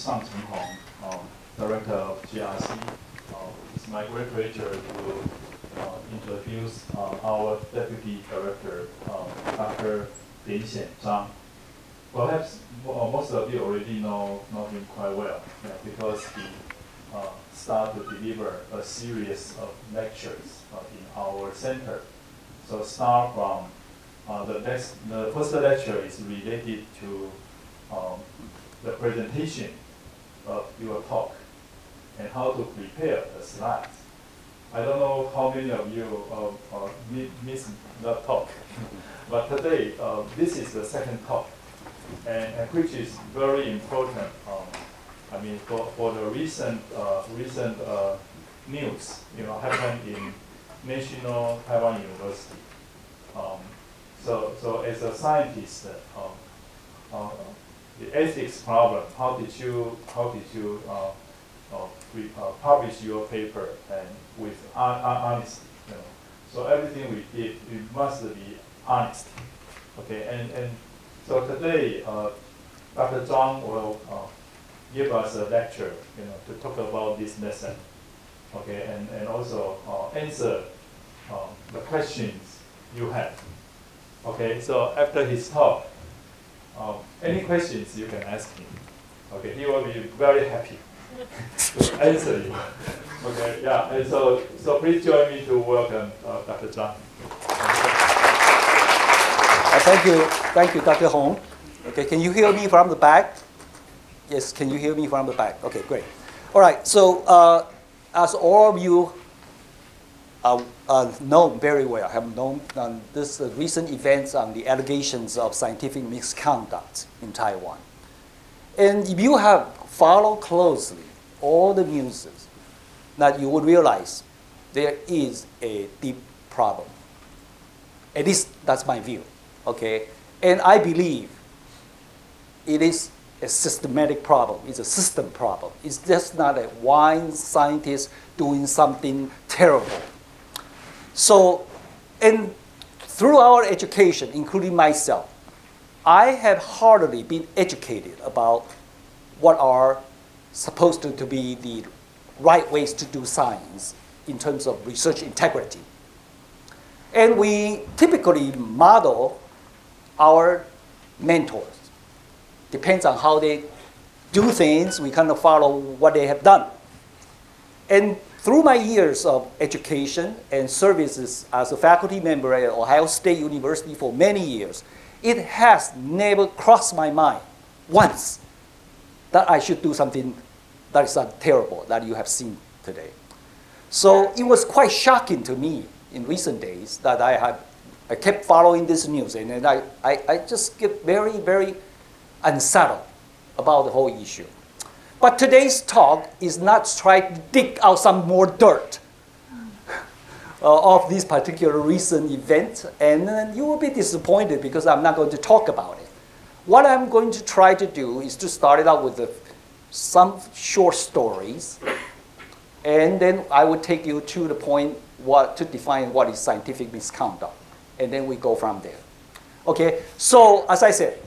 Chen Hong, Director of GRC. It's my great pleasure to introduce our Deputy Director, Dr. Xian Zhang. Perhaps most of you already know him quite well, because he started to deliver a series of lectures in our center. So start from the first lecture is related to the presentation of your talk and how to prepare the slides. I don't know how many of you missed that talk, but today this is the second talk, and which is very important. I mean, for the recent news, happened in National Taiwan University. So as a scientist, the ethics problem. How did you publish your paper and with honesty? So everything we did, it must be honest. Okay, and so today, Dr. Zhang will give us a lecture, to talk about this lesson. Okay, and also answer the questions you have. Okay, so after his talk, any questions you can ask him. Okay, he will be very happy to answer you. Okay, yeah, and so please join me to welcome Dr. Zhang. Thank you, Dr. Hong. Okay, can you hear me from the back? Yes, can you hear me from the back? Okay, great. All right, so as all of you know very well, have known this recent events on the allegations of scientific misconduct in Taiwan. And if you have followed closely all the news, that you would realize there is a deep problem. At least that's my view, okay? And I believe it is a systematic problem. It's a system problem. It's just not a one scientist doing something terrible. So, and through our education, including myself, I have hardly been educated about what are supposed to be the right ways to do science in terms of research integrity. And we typically model our mentors. Depends on how they do things, we kind of follow what they have done. And through my years of education and services as a faculty member at Ohio State University for many years, it has never crossed my mind once that I should do something that is terrible that you have seen today. So it was quite shocking to me in recent days that I kept following this news, and then I just get very, very unsettled about the whole issue. But today's talk is not trying to dig out some more dirt of this particular recent event, and then you will be disappointed because I'm not going to talk about it. What I'm going to try to do is to start it out with some short stories, and then I would take you to the point to define what is scientific misconduct, and then we go from there. Okay, so as I said,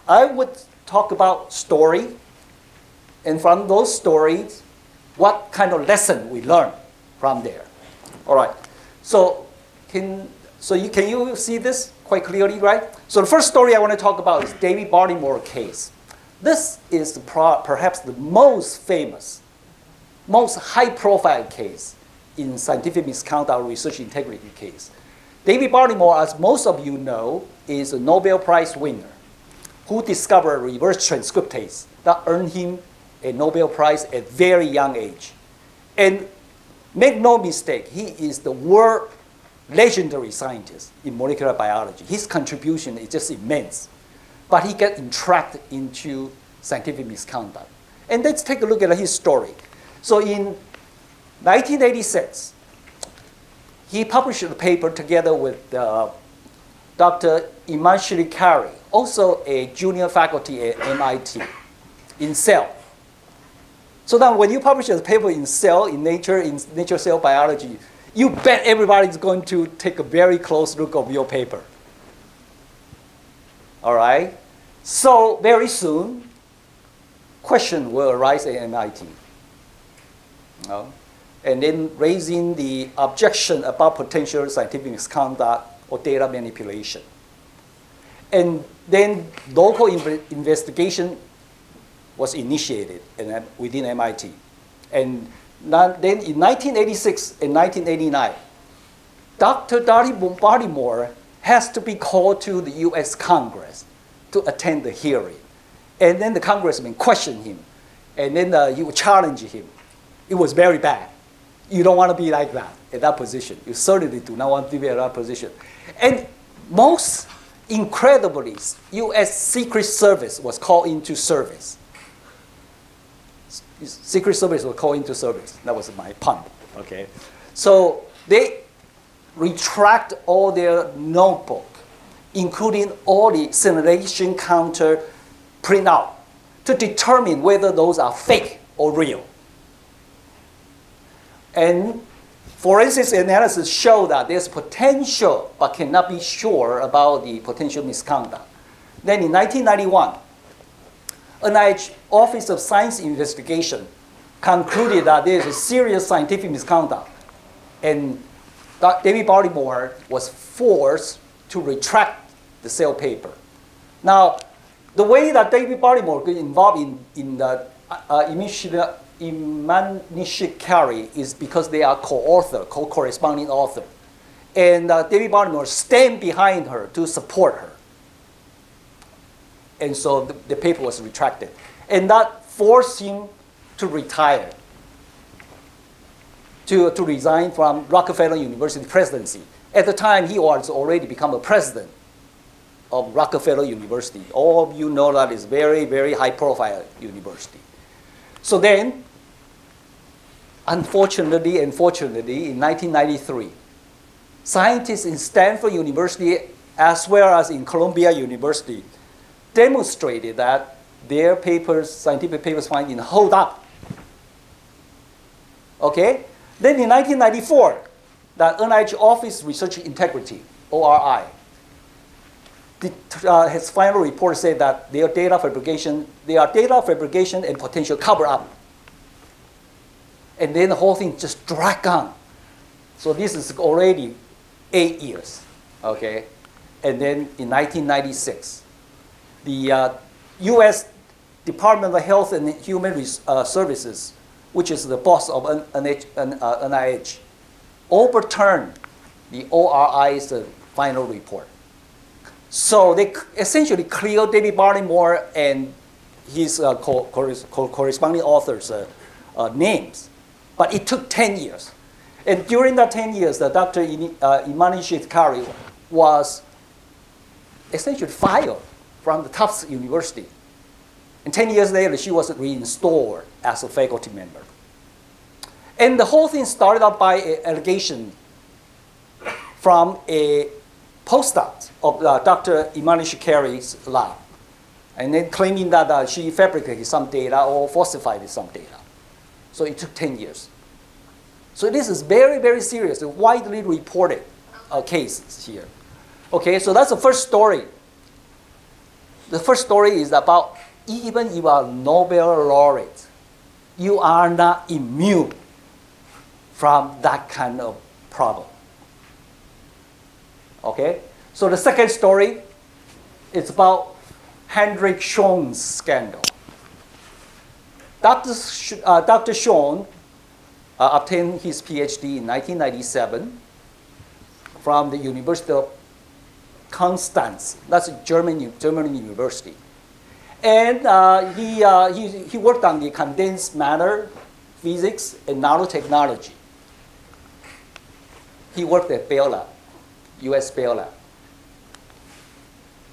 I would talk about story, and from those stories, what kind of lesson we learn from there. All right, so can you see this quite clearly, right? So the first story I want to talk about is David Baltimore case. This is perhaps the most famous, most high-profile case in scientific misconduct research integrity case. David Baltimore, as most of you know, is a Nobel Prize winner who discovered reverse transcriptase that earned him a Nobel Prize at a very young age. And make no mistake, he is the world legendary scientist in molecular biology. His contribution is just immense. But he got entrapped into scientific misconduct. And let's take a look at his story. So in 1986, he published a paper together with Dr. Immunogold, also a junior faculty at MIT, in Cell. So now when you publish a paper in Cell, in Nature Cell Biology, you bet everybody's going to take a very close look of your paper. All right? So very soon, question will arise at MIT. And then raising the objection about potential scientific misconduct or data manipulation. And then local investigation was initiated within MIT. And then in 1986 and 1989, Dr. Baltimore has to be called to the US Congress to attend the hearing. And then the congressman questioned him. And then he would challenge him. It was very bad. You don't want to be like that, at that position. You certainly do not want to be at that position. And most incredibly, US Secret Service was called into service. Secret Service was called into service. That was my pun, okay? So they retract all their notebook, including all the simulation counter printout, to determine whether those are fake or real. And forensic analysis show that there's potential, but cannot be sure about the potential misconduct. Then in 1991, NIH Office of Science Investigation concluded that there is a serious scientific misconduct. And David Baltimore was forced to retract the cell paper. Now, the way that David Baltimore got involved in the Immunogold is because they are co-author, co-corresponding author. And David Baltimore stand behind her to support her. And so the paper was retracted. And that forced him to retire, to resign from Rockefeller University presidency. At the time, he was already become a president of Rockefeller University. All of you know that is very, very high-profile university. So then, unfortunately and fortunately, in 1993, scientists in Stanford University, as well as in Columbia University, demonstrated that their papers, scientific papers finding hold up. Okay? Then in 1994, the NIH Office Research Integrity, ORI, his final report said that there are data fabrication and potential cover-up. And then the whole thing just dragged on. So this is already 8 years, okay? And then in 1996, the US Department of Health and Human Services, which is the boss of NIH, overturned the ORI's final report. So they essentially cleared David Baltimore and his corresponding authors' names. But it took 10 years. And during that 10 years, Dr. Immunogold was essentially fired from the Tufts University. And 10 years later, she was reinstalled as a faculty member. And the whole thing started out by an allegation from a postdoc of Dr. Immunogold's lab, and then claiming that she fabricated some data or falsified some data. So it took 10 years. So this is very, very serious, widely reported cases here. Okay, so that's the first story. The first story is about even if you are a Nobel laureate, you are not immune from that kind of problem. Okay? So the second story is about Hendrik Schön's scandal. Dr. Schön obtained his PhD in 1997 from the University of Constance. That's a German university. And he worked on the condensed matter physics and nanotechnology. He worked at Bell Lab, US Bell Lab.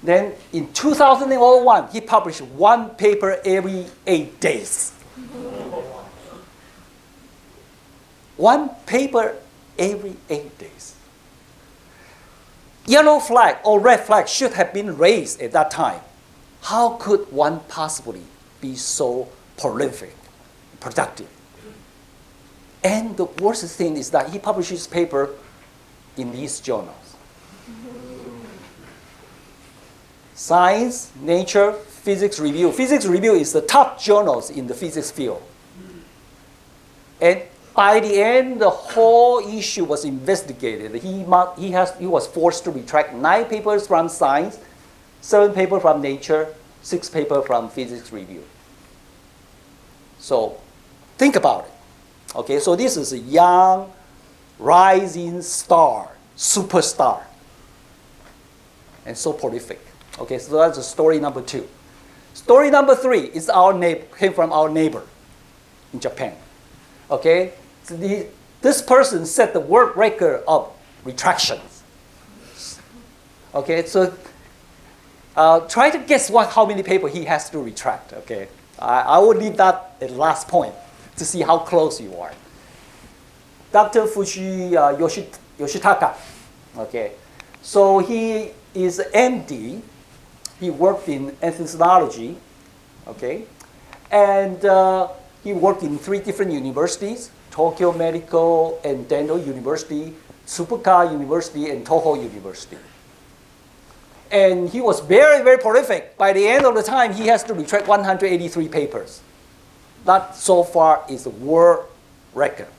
Then in 2001, he published one paper every 8 days. One paper every 8 days. Yellow flag or red flag should have been raised at that time. How could one possibly be so prolific, productive? And the worst thing is that he published his paper in these journals: Science, Nature, Physics Review. Physics Review is the top journals in the physics field. And by the end, the whole issue was investigated. He was forced to retract 9 papers from Science, 7 papers from Nature, 6 papers from Physics Review. So think about it. Okay, so this is a young, rising star, superstar, and so prolific. Okay, so that's story number 2. Story number 3 is came from our neighbor in Japan. Okay, so this person set the world record of retractions. Okay, so try to guess how many papers he has to retract. Okay, I will leave that at last point to see how close you are. Dr. Yoshitaka. Okay, so he is MD. He worked in ethnology. Okay, and he worked in 3 different universities: Tokyo Medical and Dental University, Tsukuba University, and Toho University. And he was very, very prolific. By the end of the time, he has to retract 183 papers. That so far is a world record.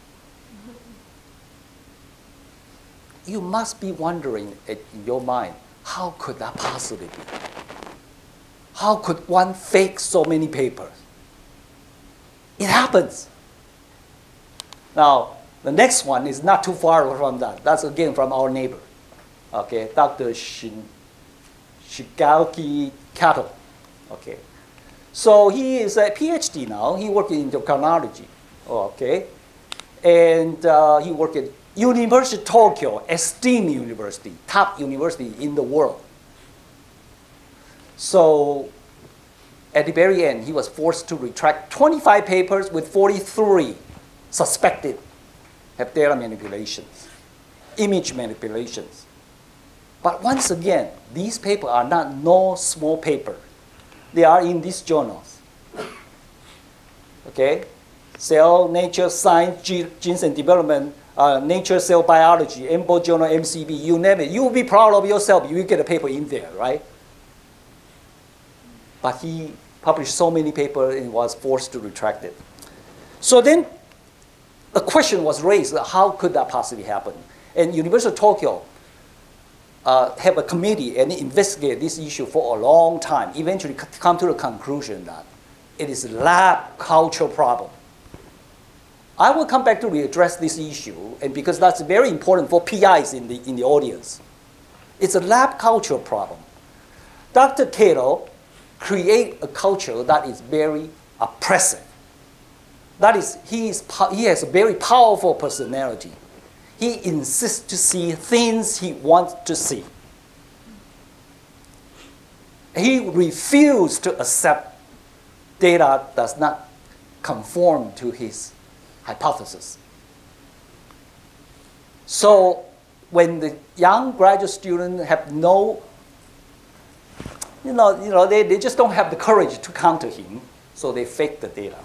You must be wondering in your mind, how could that possibly be? How could one fake so many papers? It happens. Now, the next one is not too far from that. That's again from our neighbor. Okay, Dr. Shigeaki Kato. Okay, so he is a PhD now. He worked in endocrinology. Okay, and he worked at University of Tokyo, esteemed university, top university in the world. So at the very end, he was forced to retract 25 papers with 43 suspected have data manipulations, image manipulations. But once again, these papers are not no small paper. They are in these journals. Okay? Cell, Nature, Science, Genes and Development, Nature, Cell Biology, EMBO Journal, MCB, you name it. You will be proud of yourself if you get a paper in there, right? But he published so many papers and was forced to retract it. So then a question was raised, how could that possibly happen? And University of Tokyo have a committee and investigate this issue for a long time, eventually come to the conclusion that it is a lab culture problem. I will come back to readdress this issue, and because that's very important for PIs in the audience. It's a lab culture problem. Dr. Kato create a culture that is very oppressive. That is, he has a very powerful personality. He insists to see things he wants to see. He refused to accept data that does not conform to his hypothesis. So when the young graduate students have no, they just don't have the courage to counter him, so they fake the data.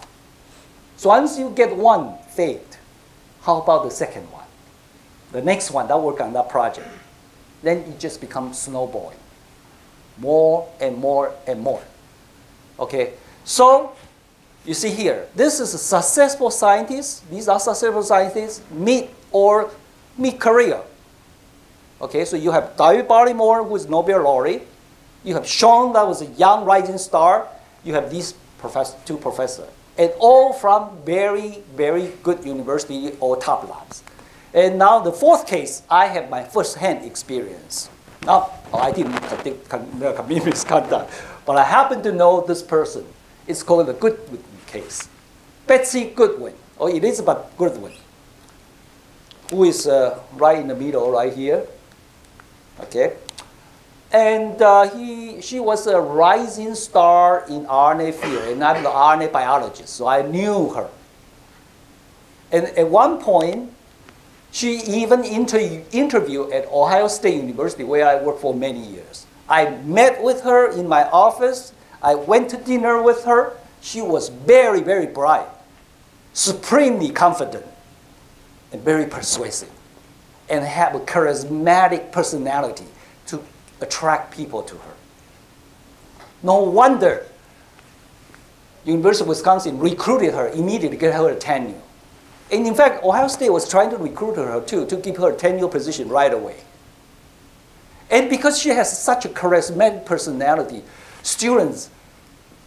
So once you get one faked, how about the second one? The next one that work on that project. Then it just becomes snowballing. More and more and more. Okay, so you see here, this is a successful scientist. These are successful scientists, mid-career. Okay, so you have David Baltimore, who is Nobel laureate. You have Schön, that was a young rising star. You have these two professors. And all from very, very good university or top labs. And now the 4th case, I have my first-hand experience. Now, I didn't commit misconduct, but I happen to know this person. It's called the Goodwin case. Betsy Goodwin, or Elizabeth Goodwin, who is right in the middle, right here. Okay. And she was a rising star in RNA field, and I'm the RNA biologist, so I knew her. And at one point, she even interviewed at Ohio State University, where I worked for many years. I met with her in my office. I went to dinner with her. She was very, very bright, supremely confident, and very persuasive, and had a charismatic personality to attract people to her. No wonder University of Wisconsin recruited her immediately to get her a tenure. And in fact, Ohio State was trying to recruit her too, to give her a tenure position right away. And because she has such a charismatic personality, students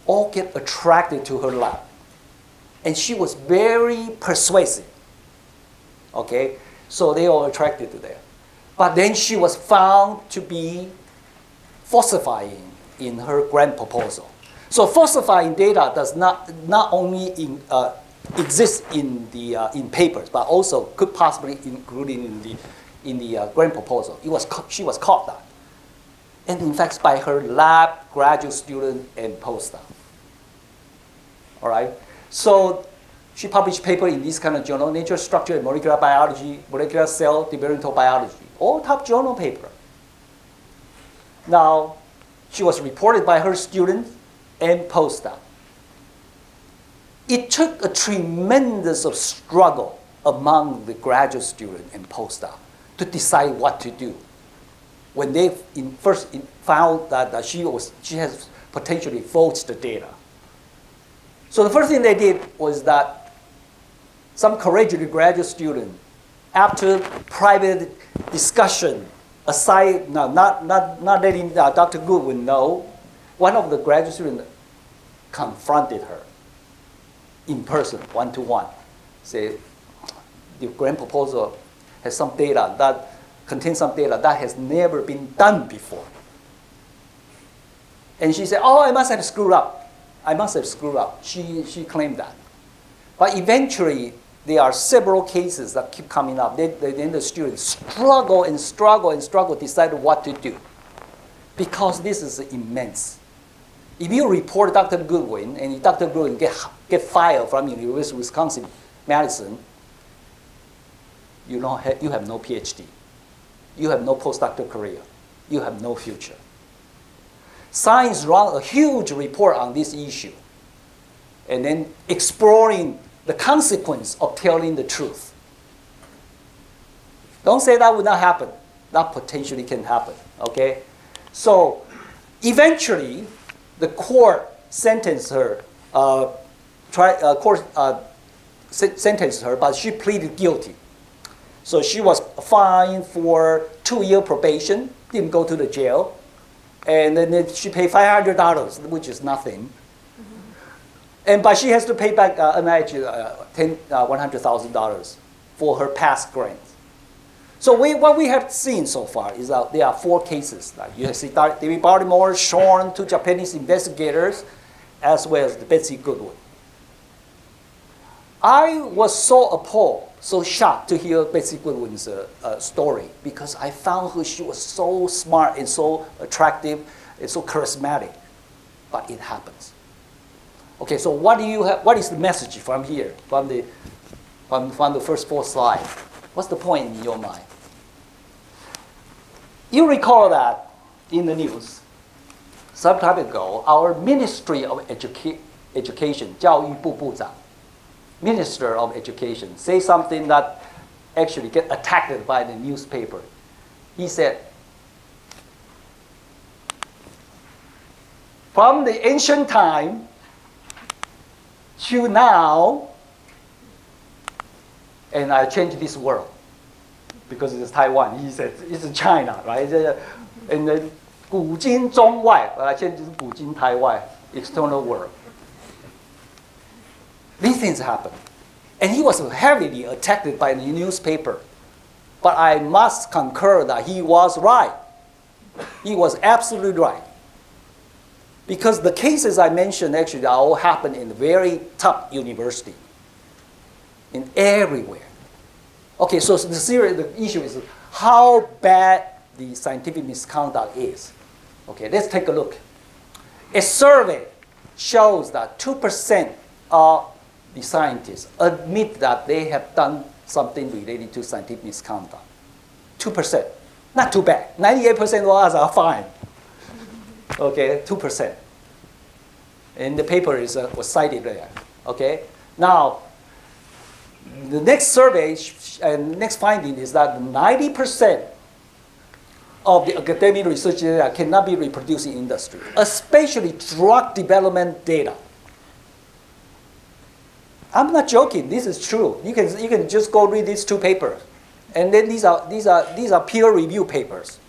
all get attracted to her lab. And she was very persuasive. Okay? So they all attracted to her. But then she was found to be falsifying in her grant proposal. So falsifying data does not only exist in papers, but also could possibly including in the grant proposal. She was caught that. And in fact, by her lab, graduate student, and postdoc. All right? So she published paper in this kind of journal, Nature, Structure, and Molecular Biology, Molecular Cell Developmental Biology, all top journal paper. Now, she was reported by her students and postdoc. It took a tremendous of struggle among the graduate student and postdoc to decide what to do. When they first found that she has potentially forged the data. So the first thing they did was that some courageous graduate student, after private discussion, aside, not letting Dr. Goodwin know, one of the graduate students confronted her in person, one-to-one. Say, the grant proposal has some data that contains some data that has never been done before. And she said, oh, I must have screwed up. I must have screwed up. She claimed that. But eventually, there are several cases that keep coming up. Then the students struggle and struggle and struggle, decide what to do. Because this is immense. If you report Dr. Goodwin, and Dr. Goodwin get fired from University of Wisconsin, Madison, you have no PhD. You have no postdoctoral career. You have no future. Science ran a huge report on this issue, and then exploring the consequence of telling the truth. Don't say that would not happen. That potentially can happen, okay? So eventually, the court sentenced her, sentenced her, but she pleaded guilty. So she was fined for 2-year probation, didn't go to the jail, and then she paid $500, which is nothing. But she has to pay back NIH $100,000 for her past grants. So what we have seen so far is that there are 4 cases. Like you see David Baltimore, Schön, 2 Japanese investigators, as well as Betsy Goodwin. I was so appalled, so shocked to hear Betsy Goodwin's story, because I found her, she was so smart and so attractive and so charismatic. But it happens. Okay, so what is the message from here, from the first 4 slides? What's the point in your mind? You recall that in the news, some time ago, our Ministry of Education, 教育部部长, Minister of Education, say something that actually get attacked by the newspaper. He said, from the ancient time to now, and I changed this world because it's Taiwan. He said it's China, right? And then 古今中外, I changed to 古今台湾, external world. These things happen. And he was heavily attacked by the newspaper. But I must concur that he was right. He was absolutely right. Because the cases I mentioned actually all happened in very top university. In everywhere. Okay, so the issue is how bad the scientific misconduct is. Okay, let's take a look. A survey shows that 2% of the scientists admit that they have done something related to scientific misconduct. 2%. Not too bad. 98% of us are fine. Okay, 2%. And the paper was cited there. Okay? Now, the next survey and next finding is that 90% of the academic research data cannot be reproduced in industry, especially drug development data. I'm not joking. This is true. You can just go read these two papers, and then these are peer review papers.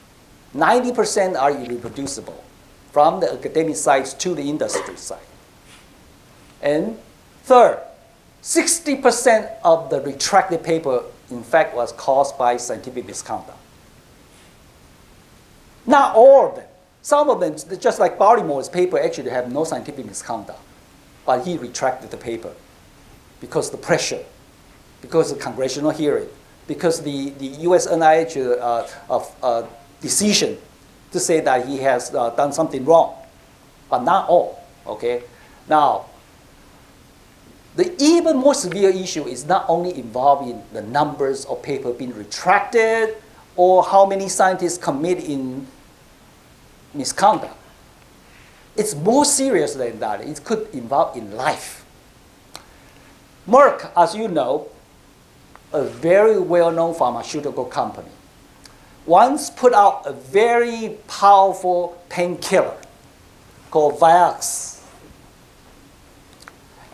90% are irreproducible, from the academic sites to the industry side. And third, 60% of the retracted paper, in fact, was caused by scientific misconduct. Not all of them. Some of them, just like Baltimore's paper, actually have no scientific misconduct, but he retracted the paper because of the pressure, because of the congressional hearing, because the US NIH decision to say that he has done something wrong, but not all, okay? Now, the even more severe issue is not only involving the numbers of papers being retracted or how many scientists commit in misconduct. It's more serious than that. It could involve in life. Merck, as you know, a very well-known pharmaceutical company, once put out a very powerful painkiller called Vaux.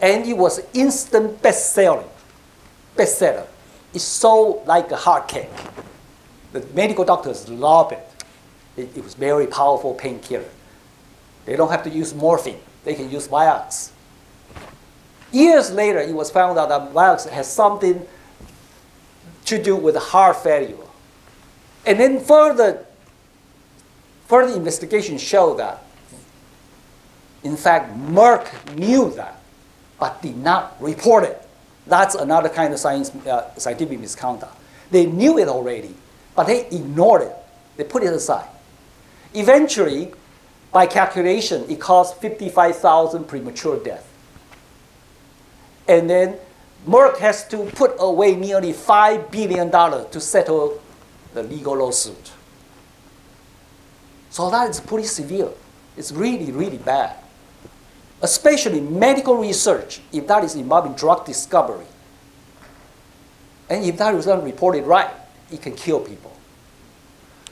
And it was instant bestseller. It sold like a hot cake. The medical doctors love it. It was very powerful painkiller. They don't have to use morphine. They can use Vaux. Years later, it was found out that Vaux has something to do with heart failure. And then further investigation showed that, in fact, Merck knew that, but did not report it. That's another kind of scientific misconduct. They knew it already, but they ignored it. They put it aside. Eventually, by calculation, it caused 55,000 premature deaths. And then Merck has to put away nearly $5 billion to settle the legal lawsuit. So that is pretty severe. It's really, really bad. Especially medical research, if that is involving drug discovery. And if that is not reported right, it can kill people.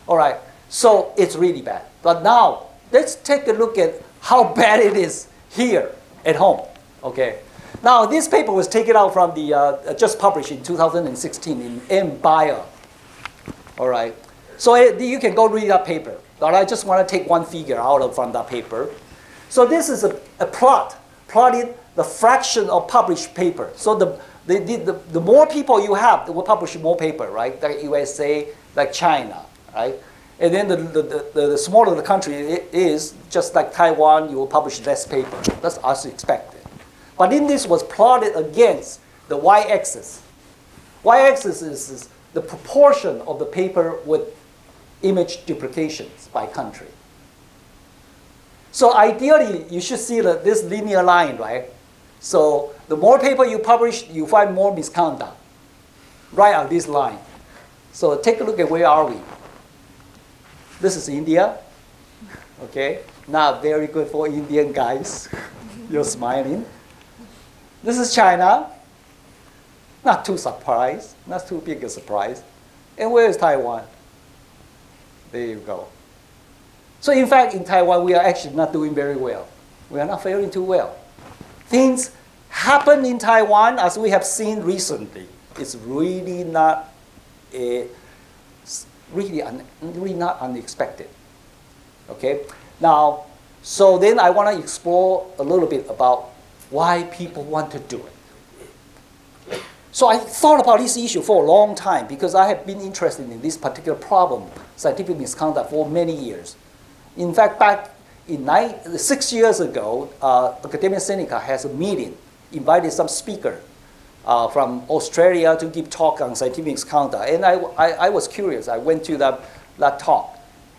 All right, so it's really bad. But now, let's take a look at how bad it is here at home, okay? Now, this paper was taken out from the, just published in 2016 in MBio. All right, so you can go read that paper. But I just want to take one figure out from that paper. So this is a plot, plotting the fraction of published paper. So the more people you have, they will publish more paper, right? Like USA, like China, right? And then the smaller the country is, just like Taiwan, you will publish less paper. That's as expected. But then this was plotted against the y-axis. Y-axis is the proportion of the paper with image duplications by country. So ideally, you should see this linear line, right? So the more paper you publish, you find more misconduct, right on this line. So take a look at where are we. This is India, okay? Not very good for Indian guys. You're smiling. This is China. Not too surprised, not too big a surprise. And where is Taiwan? There you go. So in fact, in Taiwan, we are actually not doing very well. We are not faring too well. Things happen in Taiwan, as we have seen recently. It's really not really not unexpected. Okay. Now, so then I want to explore a little bit about why people want to do it. So I thought about this issue for a long time because I have been interested in this particular problem, scientific misconduct, for many years. In fact, back in 6 years ago, Academia Sinica has a meeting, invited some speaker from Australia to give talk on scientific misconduct. And I was curious. I went to that talk.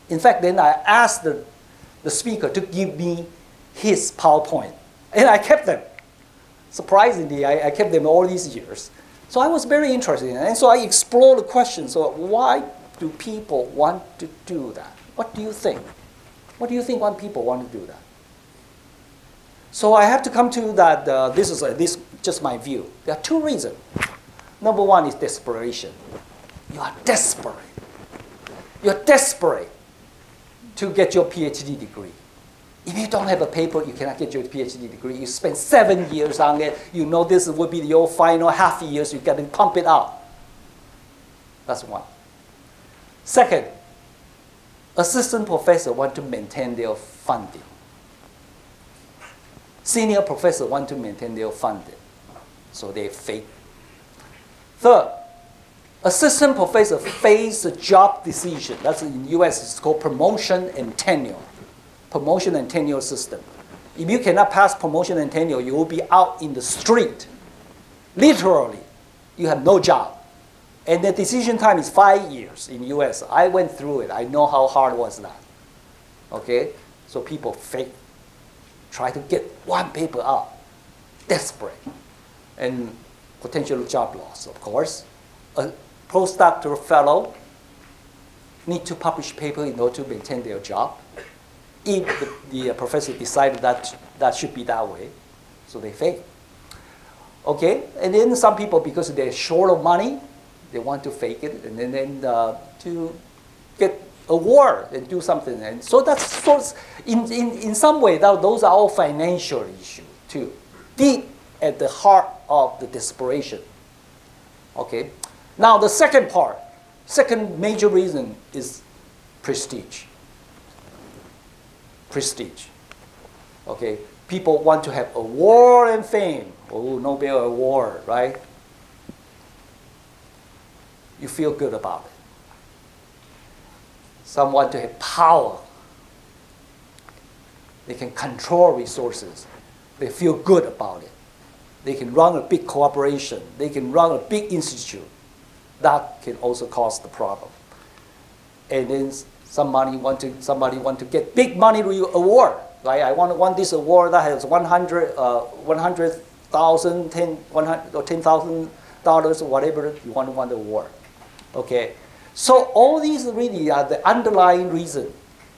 In fact, then I asked the speaker to give me his PowerPoint. And I kept them. Surprisingly, I kept them all these years. So I was very interested in it. And so I explored the question. So why do people want to do that? What do you think? What do you think why people want to do that? So I have to come to that. This is just my view. There are two reasons. Number one is desperation. You are desperate. You're desperate to get your PhD degree. If you don't have a paper, you cannot get your PhD degree. You spend 7 years on it. You know this will be your final half years. You got to pump it out. That's one. Second, assistant professor want to maintain their funding. Senior professor want to maintain their funding, so they fake. Third, assistant professor face a job decision. That's in the US, it's called promotion and tenure. Promotion and tenure system. If you cannot pass promotion and tenure, you will be out in the street. Literally, you have no job. And the decision time is 5 years in the US. I went through it. I know how hard was that. Okay? So people fake, try to get one paper out. Desperate. And potential job loss, of course. A postdoctoral fellow need to publish paper in order to maintain their job. If the professor decided that that should be that way, so they fake. Okay, and then some people, because they're short of money, they want to fake it, and then to get award and do something. And so that's in some way, those are all financial issues too, deep at the heart of the desperation. Okay, now the second part, second major reason is prestige. Prestige. Okay, people want to have award and fame. Oh, Nobel Award, right? You feel good about it. Some want to have power. They can control resources. They feel good about it. They can run a big corporation. They can run a big institute. That can also cause the problem. And then somebody want to get big money award, right? I want this award that has $100,000, $10,000 or whatever you want the award. Okay, so all these really are the underlying reason.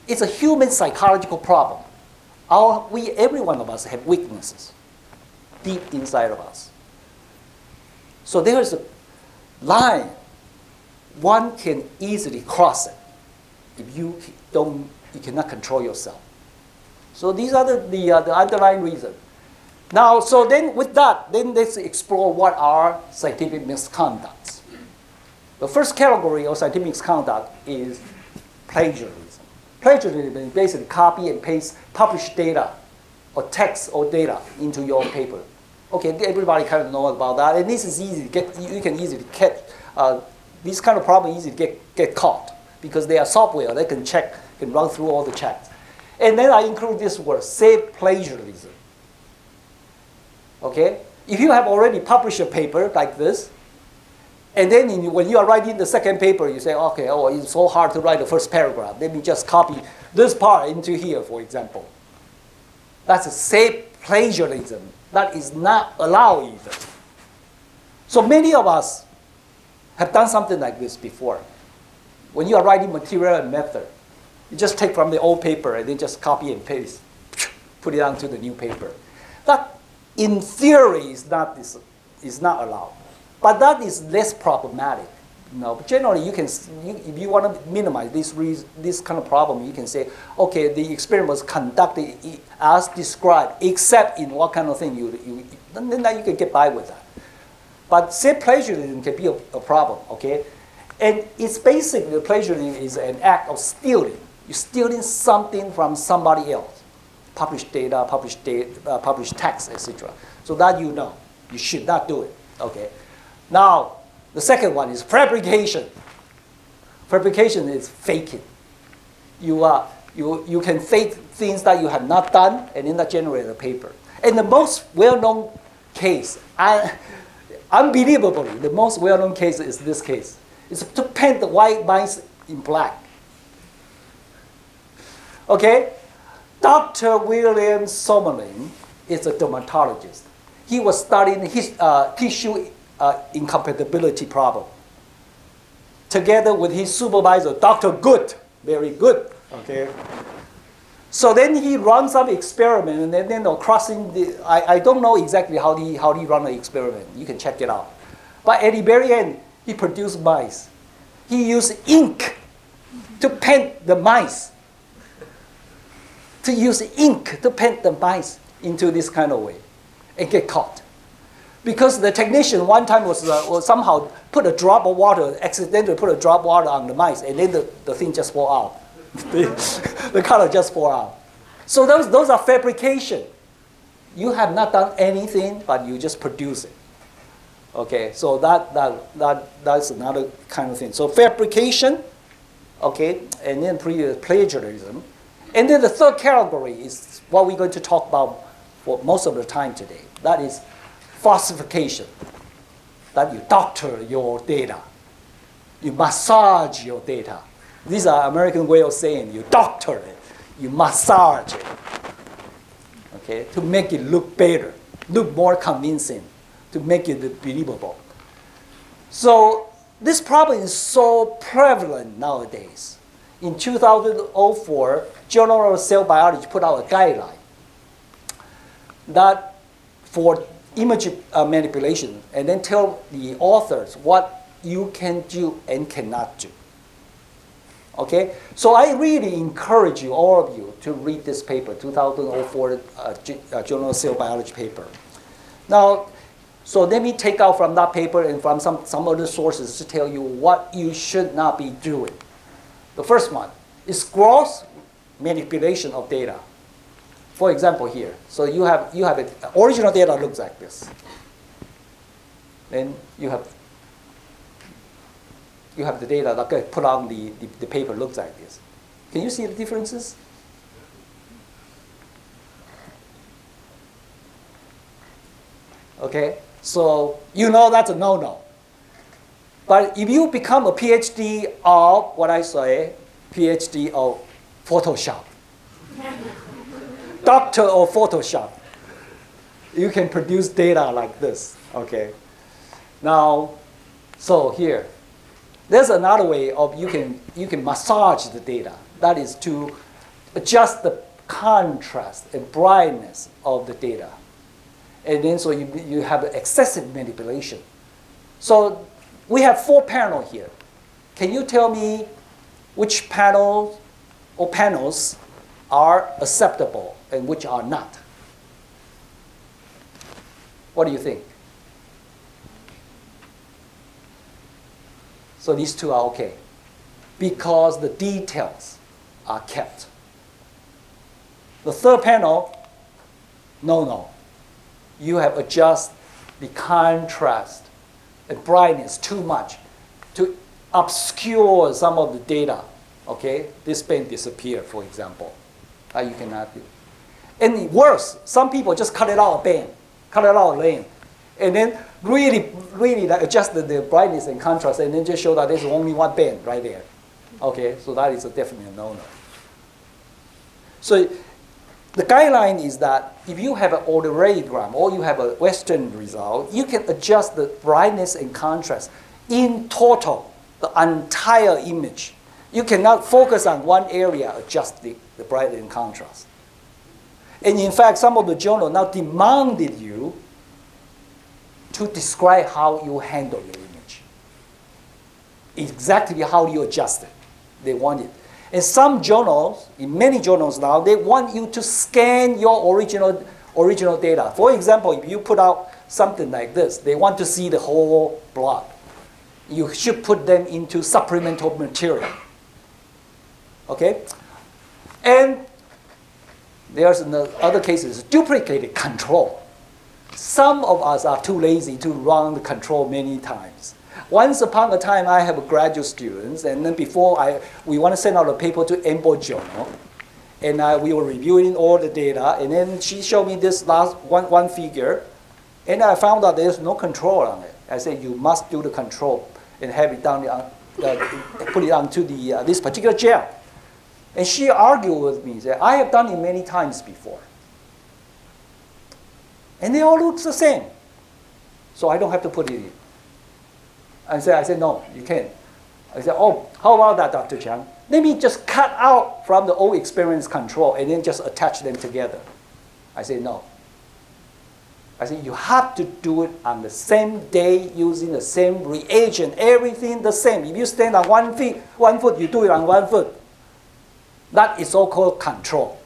It's a human psychological problem. Every one of us have weaknesses deep inside of us. So there is a line one can easily cross it if you cannot control yourself. So these are the underlying reasons. Now, so then with that, then let's explore what are scientific misconducts. The first category of scientific misconduct is plagiarism. Plagiarism is basically copy and paste published data or text or data into your paper. Okay, everybody kind of knows about that, and this is easy to get. You can easily catch. These kind of problems easy to get caught because they are software that can check, can run through all the checks. And then I include this word, safe plagiarism. Okay, if you have already published a paper like this, and then when you are writing the second paper, you say, okay, oh, it's so hard to write the first paragraph. Let me just copy this part into here, for example. That's a safe plagiarism. That is not allowed either. So many of us have done something like this before. When you are writing material and method, you just take from the old paper and then just copy and paste, put it onto the new paper. That, in theory, is not allowed. But that is less problematic. But generally, if you want to minimize this kind of problem, you can say, okay, the experiment was conducted as described, except in what kind of thing then you can get by with that. But say plagiarism can be a problem, okay? And it's basically, plagiarism is an act of stealing. You're stealing something from somebody else. Published data, published text, etc. So that you know. You should not do it, okay? Now, the second one is fabrication. Fabrication is faking. You can fake things that you have not done and then that generate a paper. And the most well-known case, unbelievably, the most well-known case is this case. It's to paint the white mice in black. Okay? Dr. William Sommerlin is a dermatologist. He was studying his tissue incompatibility problem together with his supervisor, Dr. Good, very good, okay? So then he runs some experiment and then crossing I don't know exactly how he run the experiment. You can check it out. But at the very end, he produced mice. He used ink to paint the mice. to use ink to paint the mice into this kind of way and get caught. Because the technician one time was somehow put a drop of water, accidentally put a drop of water on the mice, and then the thing just fall out. The color just fall out. So those are fabrication. You have not done anything, but you just produce it. Okay, so that's another kind of thing. So fabrication, okay, and then plagiarism. And then the third category is what we're going to talk about for most of the time today. That is falsification. That you doctor your data. You massage your data. These are American way of saying you doctor it. You massage it. Okay, to make it look better, look more convincing, to make it believable. So this problem is so prevalent nowadays. In 2004, Journal of Cell Biology put out a guideline that for image manipulation, and then tell the authors what you can do and cannot do. Okay, so I really encourage you, all of you, to read this paper, 2004 Journal of Cell Biology paper. Now, so let me take out from that paper and from some other sources to tell you what you should not be doing. The first one is gross manipulation of data. For example, here, so you have it, original data looks like this. Then you have the data that get put on the paper looks like this. Can you see the differences? Okay, so you know that's a no-no. But if you become a PhD of what I say, PhD of Photoshop, doctor of Photoshop, you can produce data like this. Okay. Now, so here. There's another way of you can massage the data. That is to adjust the contrast and brightness of the data. And then so you have excessive manipulation. So we have 4 panels here. Can you tell me which panels or panels are acceptable and which are not? What do you think? So these 2 are okay, because the details are kept. The third panel, no. You have adjusted the contrast and brightness too much to obscure some of the data. Okay, this pen disappeared, for example. You cannot do. And worse, some people just cut it out a band, cut it out a lane, and then really like adjust the brightness and contrast, and then just show that there's only one band right there. Okay, so that is a definite no-no. So the guideline is that if you have an autoradiogram or you have a Western result, you can adjust the brightness and contrast in total, the entire image. You cannot focus on one area, adjust the brightness and contrast. And in fact, some of the journals now demanded you to describe how you handle your image. Exactly how you adjust it. They want it. And some journals, in many journals now, they want you to scan your original data. For example, if you put out something like this, they want to see the whole blot. You should put them into supplemental material. Okay? And there's other cases, duplicated control. Some of us are too lazy to run the control many times. Once upon a time, I have graduate students, and then before we want to send out a paper to EMBO journal, and we were reviewing all the data, and then she showed me this last one figure, and I found out there's no control on it. I said, you must do the control and have it down, put it onto this particular gel. And she argued with me, said, I have done it many times before. And they all look the same. So I don't have to put it in. I said, no, you can't. I said, oh, how about that, Dr. Chang? Let me just cut out from the old experience control and then just attach them together. I said, no. I said, you have to do it on the same day using the same reagent, everything the same. If you stand on 1 foot, you do it on 1 foot. That is so-called control.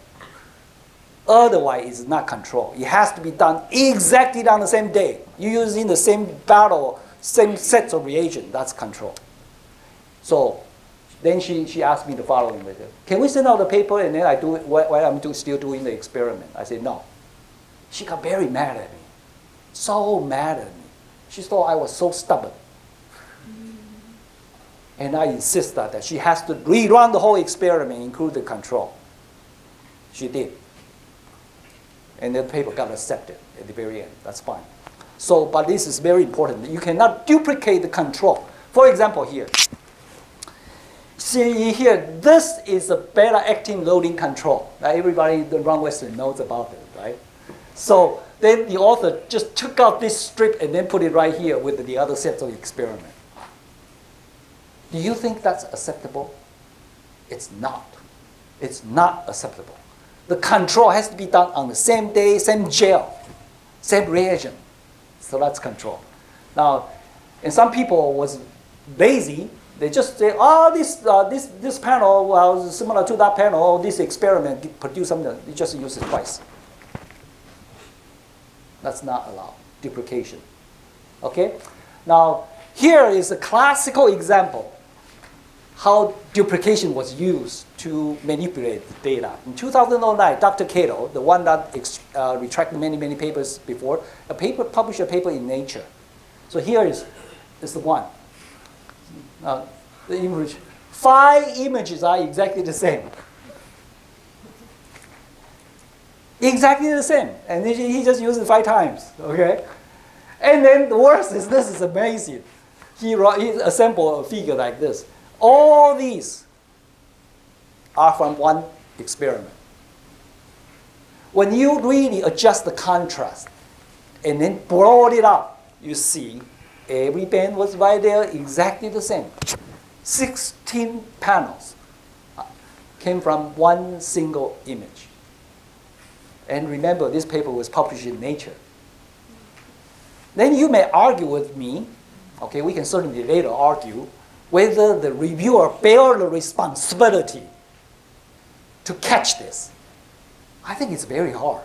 Otherwise, it's not control. It has to be done exactly on the same day. You're using the same battle, same sets of reagent. That's control. So then she asked me the following: can we send out the paper and then I do it while I'm still doing the experiment? I said no. She got very mad at me. So mad at me. She thought I was so stubborn. And I insisted that she has to rerun the whole experiment, including the control. She did. And the paper got accepted at the very end. That's fine. So, but this is very important. You cannot duplicate the control. For example, here. See here, this is a beta-actin loading control. Now, everybody in the Ron Western knows about it, right? So then the author just took out this strip and then put it right here with the other sets of experiment. Do you think that's acceptable? It's not. It's not acceptable. The control has to be done on the same day, same gel, same reagent. So that's control. Now, and some people was lazy. They just say, oh, this panel was similar to that panel. This experiment produced something. You just use it twice. That's not allowed. Duplication. Okay? Now, here is a classical example how duplication was used to manipulate the data. In 2009, Dr. Cato, the one that retracted many papers before, published a paper in Nature. So here is the one. The image. 5 images are exactly the same. Exactly the same. And he just used it 5 times. Okay? And then the worst is, this is amazing. He assembled a figure like this. All these are from one experiment. When you really adjust the contrast and then broad it up, you see every band was right there exactly the same. 16 panels came from one single image. And remember, this paper was published in Nature. Then you may argue with me, okay, we can certainly later argue, whether the reviewer bear the responsibility to catch this. I think it's very hard.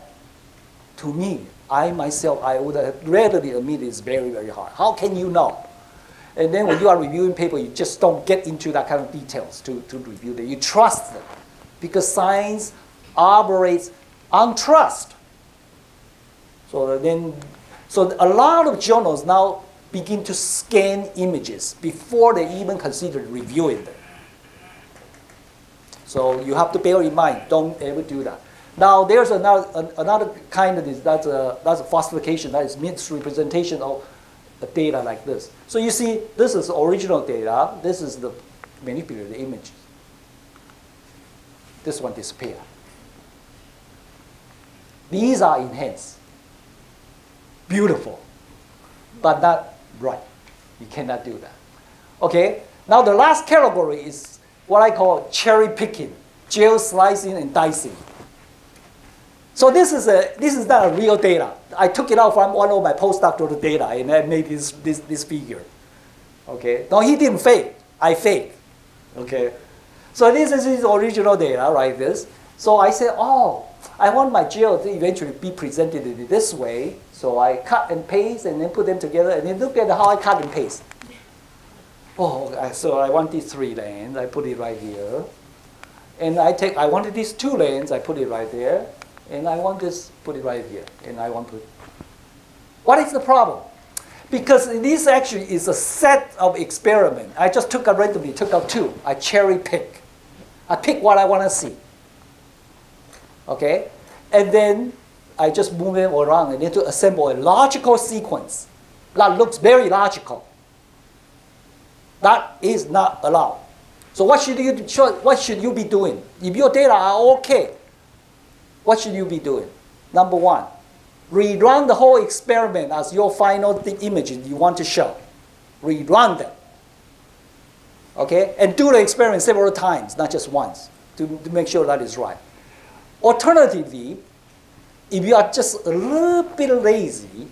To me, I myself, I would readily admit it's very, very hard. How can you know? And then when you are reviewing paper, you just don't get into that kind of details to review them. You trust them, because science operates on trust. So a lot of journals now begin to scan images before they even consider reviewing them. So you have to bear in mind, don't ever do that. Now there's another kind of this, that's a falsification, that is misrepresentation of data like this. So you see, this is original data, this is the manipulated images. This one disappeared. These are enhanced. Beautiful, but not right. You cannot do that. Okay, now the last category is what I call cherry picking, gel slicing and dicing. So this is not a real data. I took it out from one of my postdoctoral data and I made this figure. Okay, no, he didn't fake. I faked. Okay, so this is his original data, right? This. So I said, oh, I want my gel to eventually be presented in this way. So I cut and paste and then put them together and then look at how I cut and paste. Oh, so I want these 3 lanes. I put it right here. And I wanted these 2 lanes. I put it right there. And I want this, put it right here. And I want to. What is the problem? Because this actually is a set of experiment. I just took out randomly, took out 2. I cherry pick. I pick what I want to see. Okay? And then I just move them around and then to assemble a logical sequence that looks very logical. That is not allowed. So what should you be doing? If your data are okay, what should you be doing? Number 1, rerun the whole experiment as your final images you want to show. Rerun them. Okay? And do the experiment several times, not just once, to make sure that is right. Alternatively, if you are just a little bit lazy,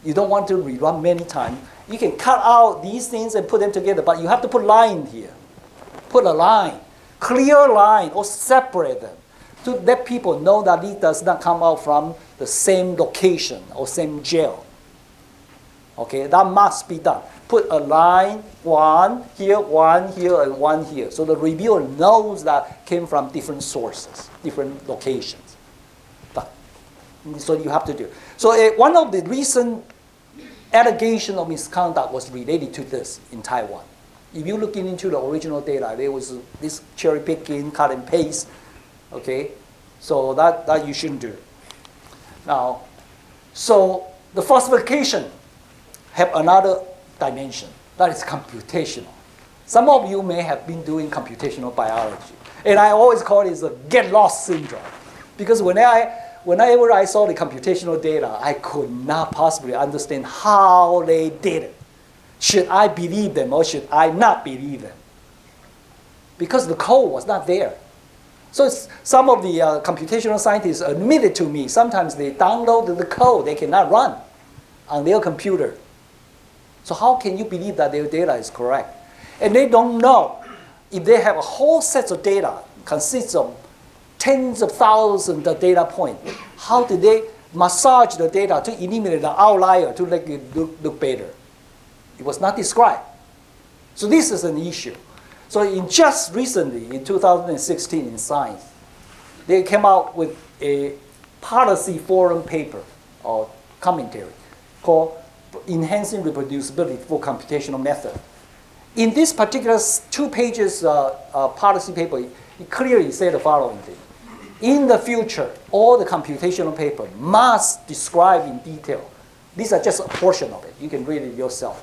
you don't want to rerun many times, you can cut out these things and put them together, but you have to put line here. Put a line, clear line, or separate them. to let people know that it does not come out from the same location or same jail. Okay, that must be done. Put a line, one here, and one here. So the reviewer knows that came from different sources, different locations. But, so you have to do. So one of the recent allegations of misconduct was related to this in Taiwan. If you look into the original data, there was this cherry picking, cut and paste. Okay, so that you shouldn't do. Now, so the falsification have another dimension, that is computational. Some of you may have been doing computational biology, and I always call it the get lost syndrome, because whenever I saw the computational data, I could not possibly understand how they did it. Should I believe them or should I not believe them? Because the code was not there. So some of the computational scientists admitted to me, sometimes they download the code they cannot run on their computer. So how can you believe that their data is correct? And they don't know if they have a whole set of data, consists of tens of thousands of data points, how did they massage the data to eliminate the outlier to make it look better? It was not described. So this is an issue. So in just recently, in 2016 in Science, they came out with a policy forum paper or commentary called Enhancing Reproducibility for Computational Method. In this particular 2 pages policy paper, it clearly said the following thing. In the future, all the computational paper must describe in detail. These are just a portion of it. You can read it yourself.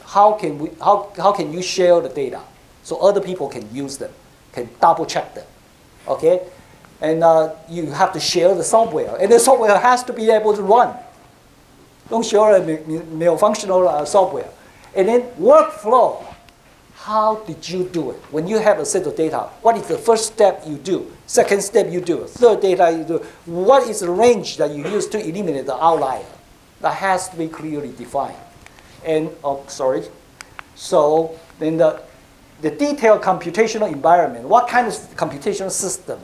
How can you share the data so other people can use them, can double check them, okay? And you have to share the software, and the software has to be able to run. Don't share a malfunctional software. And then workflow, how did you do it? When you have a set of data, what is the first step you do? Second step you do? Third data you do? What is the range that you use to eliminate the outlier? That has to be clearly defined. And, so then the detailed computational environment, what kind of computational system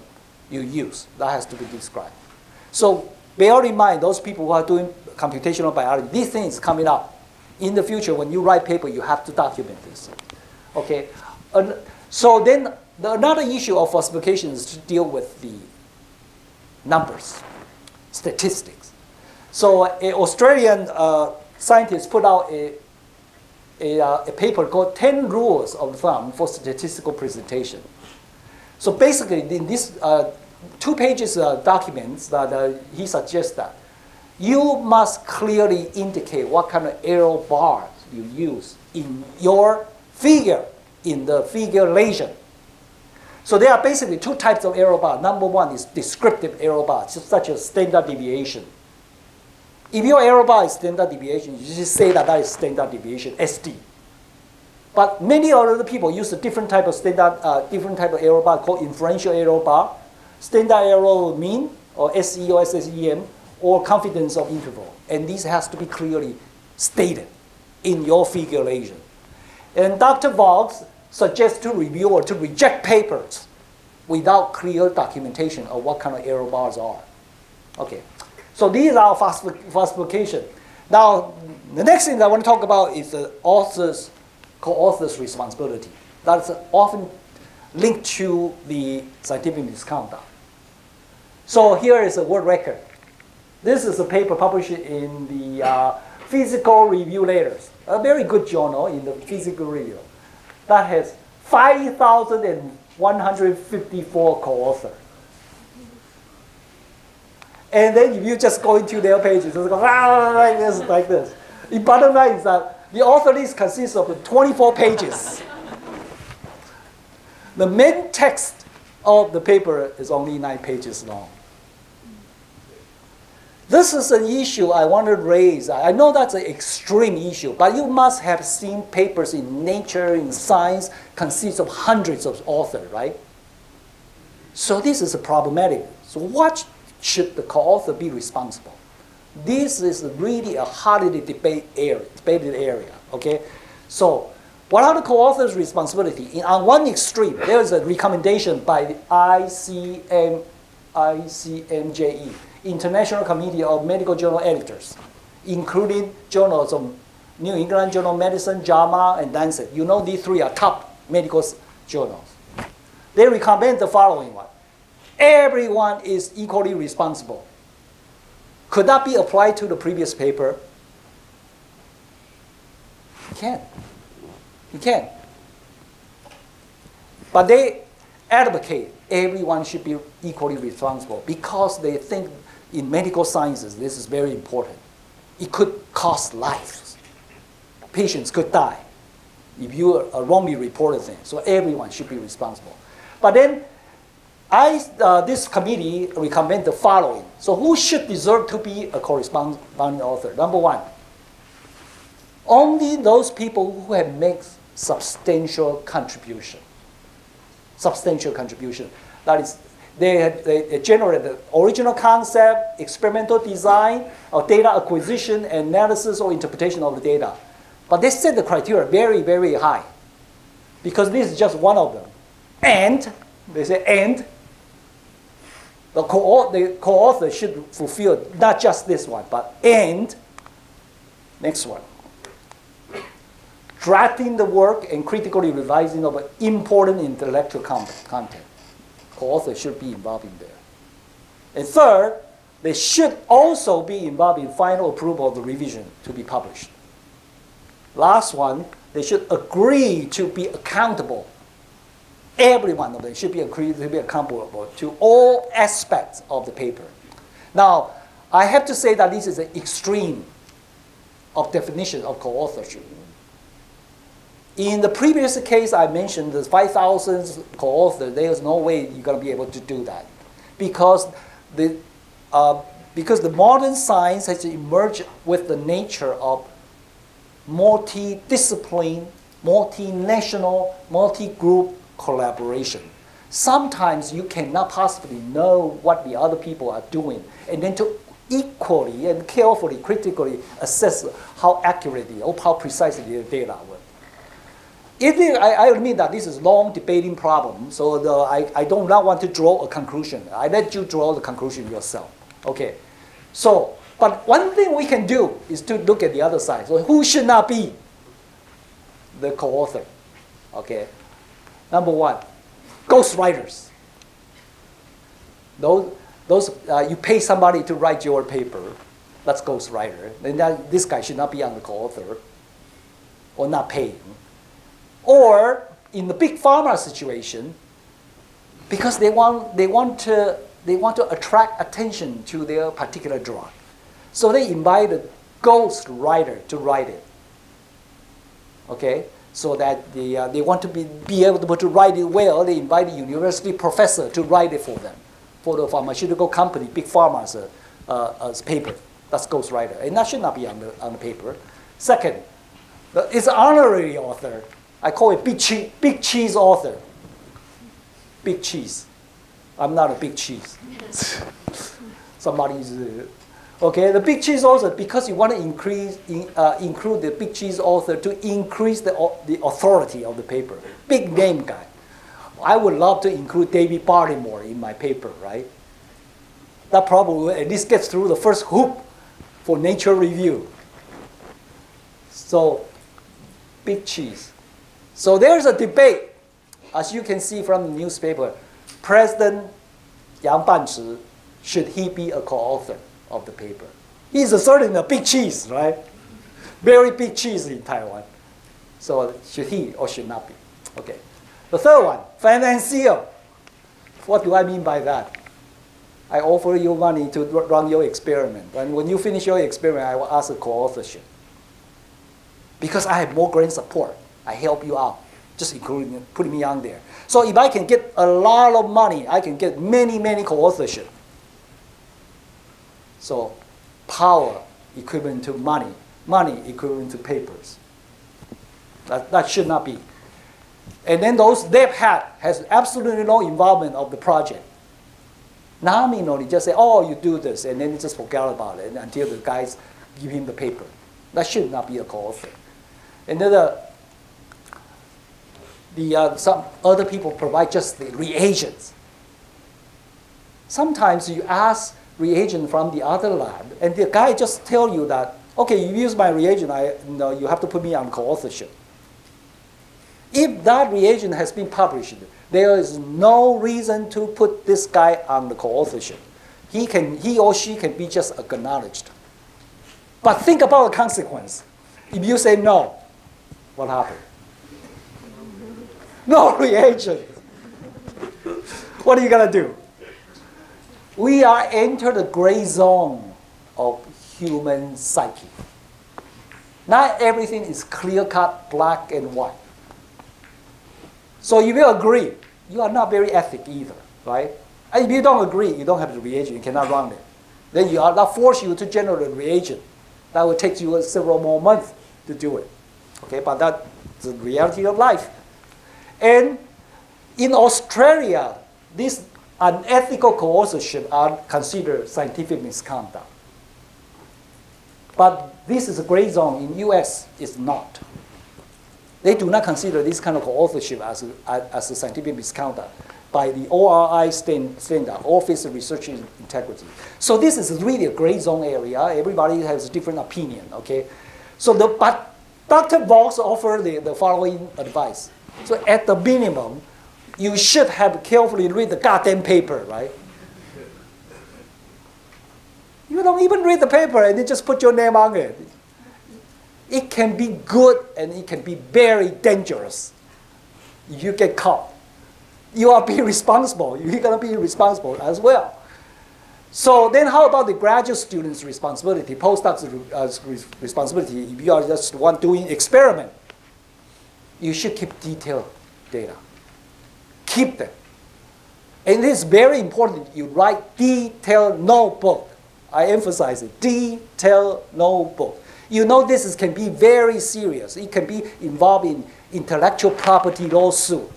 you use, that has to be described. So bear in mind, those people who are doing computational biology, these things coming up. In the future, when you write paper, you have to document this. Okay? So then another issue of falsification is to deal with the numbers, statistics. So an Australian scientists put out a paper called 10 Rules of Thumb for Statistical Presentation. So basically, in this 2 pages documents that he suggests that you must clearly indicate what kind of error bars you use in your figure, in the figure legend. So there are basically 2 types of error bars. Number 1 is descriptive error bars, such as standard deviation. If your error bar is standard deviation, you just say that is standard deviation, SD. But many other people use a different type of different type of error bar called inferential error bar, standard error mean, or SE or SSEM, or confidence of interval. And this has to be clearly stated in your figure legend. And Dr. Vaux suggests to reviewer to reject papers without clear documentation of what kind of error bars are. Okay. So these are falsification. Now, the next thing I want to talk about is the co-author's responsibility. That's often linked to the scientific misconduct. So here is a world record. This is a paper published in the Physical Review Letters, a very good journal in the Physical Review. That has 5,154 co-authors. And then if you just go into their pages, it's like this. The bottom line is that the author list consists of 24 pages. The main text of the paper is only 9 pages long. This is an issue I want to raise. I know that's an extreme issue, but you must have seen papers in Nature, in Science, consist of hundreds of authors, right? So this is problematic. So what should the co-author be responsible? This is really a hotly debated area, okay? So What are the co-authors' responsibility? On one extreme, there is a recommendation by the ICMJE, International Committee of Medical Journal Editors, including journals of New England Journal of Medicine, JAMA, and Lancet. You know these three are top medical journals. They recommend the following one. Everyone is equally responsible. Could that be applied to the previous paper? You can. You can. But they advocate everyone should be equally responsible because they think in medical sciences this is very important. It could cost lives. Patients could die if you wrongly reported things. So everyone should be responsible. But then this committee recommend the following. So who should deserve to be a corresponding author? Number one, only those people who have made substantial contribution. Substantial contribution. That is, they generate the original concept, experimental design, or data acquisition, analysis, or interpretation of the data. But they set the criteria very, very high because this is just one of them. And, they say, and the co-author should fulfill not just this one, but and, next one, drafting the work and critically revising of important intellectual content. Co-author should be involved in there. And third, they should also be involved in final approval of the revision to be published. Last one, they should agree to be accountable. Every one of them should be agreed to be accountable to all aspects of the paper. Now, I have to say that this is an extreme of definition of co-authorship. In the previous case, I mentioned the 5,000 co-authors. There is no way you're going to be able to do that because the modern science has emerged with the nature of multi-discipline, multinational, multi-group collaboration. Sometimes you cannot possibly know what the other people are doing, and then to equally and carefully, critically assess how accurately or how precisely the data work. I admit that this is a long debating problem, so I do not want to draw a conclusion. I let you draw the conclusion yourself. Okay, so, but one thing we can do is to look at the other side. So who should not be the co-author? Okay, number one, ghostwriters. Those you pay somebody to write your paper, that's ghostwriter. Then this guy should not be on the co-author or not paying. Or in the big pharma situation, because they want to attract attention to their particular drug, so they invite a ghost writer to write it. Okay, so that they want to be able to write it well. They invite a university professor to write it for them, for the pharmaceutical company, big pharma's paper. That's ghost writer, and that should not be on the paper. Second, it's an honorary author. I call it big cheese author. Big cheese. I'm not a big cheese. Somebody's okay. The big cheese author, because you want to include the big cheese author to increase the authority of the paper. Big name guy. I would love to include David Baltimore in my paper, right? That probably will at least gets through the first hoop for Nature Review. So, big cheese. So there's a debate, as you can see from the newspaper. President Yang Banchi, should he be a co-author of the paper? He's certainly a big cheese, right? Very big cheese in Taiwan. So should he or should not be? Okay. The third one, financier. What do I mean by that? I offer you money to run your experiment. And when you finish your experiment, I will ask a co-authorship. Because I have more grant support. I help you out, just including putting me on there. So if I can get a lot of money, I can get many, many co-authorship. So power equivalent to money, money equivalent to papers. That should not be. And then those they've had has absolutely no involvement of the project. Nominally just say, oh, you do this, and then you just forget about it until the guys give him the paper. That should not be a co-author. And then some other people provide just the reagents. Sometimes you ask reagent from the other lab, and the guy just tell you that, okay, you use my reagent, you have to put me on co-authorship. If that reagent has been published, there is no reason to put this guy on the co-authorship. He or she can be just acknowledged. But think about the consequence. If you say no, what happened? No reagent. What are you going to do? We are entered the gray zone of human psyche. Not everything is clear-cut, black and white. So if you agree, you are not very ethic either, right? And if you don't agree, you don't have the reagent, you cannot run it. Then you are not force you to generate a reagent. That will take you several more months to do it. Okay, but that's the reality of life. And in Australia, this unethical co-authorship are considered scientific misconduct. But this is a gray zone. In US, it's not. They do not consider this kind of co-authorship as a scientific misconduct by the ORI standard, Office of Research Integrity. So this is really a gray zone area. Everybody has a different opinion, okay? So but Dr. Vaux offered the following advice. So at the minimum, you should have carefully read the goddamn paper, right? You don't even read the paper and you just put your name on it. It can be good and it can be very dangerous. If you get caught, you are being responsible. You're going to be responsible as well. So then how about the graduate student's responsibility, postdoc's responsibility? If you are just one doing experiment, you should keep detailed data. Keep them. And it is very important you write detailed notebook. I emphasize it, detailed notebook. You know this can be very serious. It can be involved in intellectual property lawsuit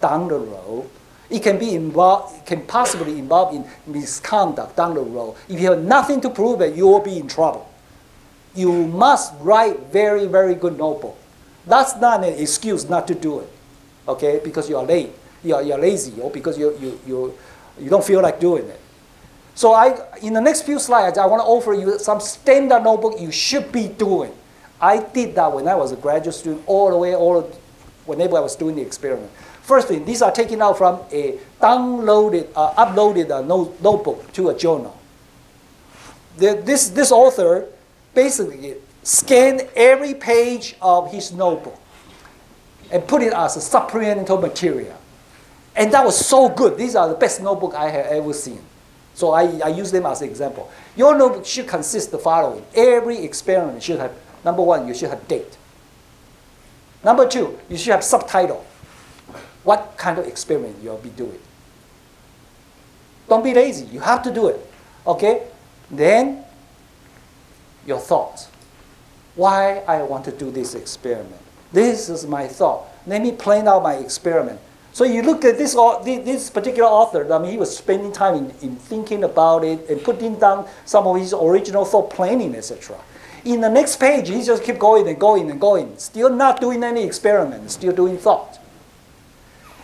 down the road. It can be involved, it can possibly involve in misconduct down the road. If you have nothing to prove it, you will be in trouble. You must write very, very good notebook. That's not an excuse not to do it, okay? Because you are late, you're lazy, or because you don't feel like doing it. So in the next few slides, I want to offer you some standard notebook you should be doing. I did that when I was a graduate student whenever I was doing the experiment. First thing, these are taken out from a uploaded notebook to a journal. This author basically scanned every page of his notebook and put it as a supplemental material. And that was so good. These are the best notebook I have ever seen. So I use them as an example. Your notebook should consist of the following. Every experiment should have, number one, you should have date. Number two, you should have subtitle. What kind of experiment you'll be doing. Don't be lazy. You have to do it. Okay? Then, your thoughts. Why I want to do this experiment. This is my thought. Let me plan out my experiment. So you look at this particular author, I mean, he was spending time in thinking about it and putting down some of his original thought planning, etc. In the next page, he just keep going and going and going, still not doing any experiment, still doing thought.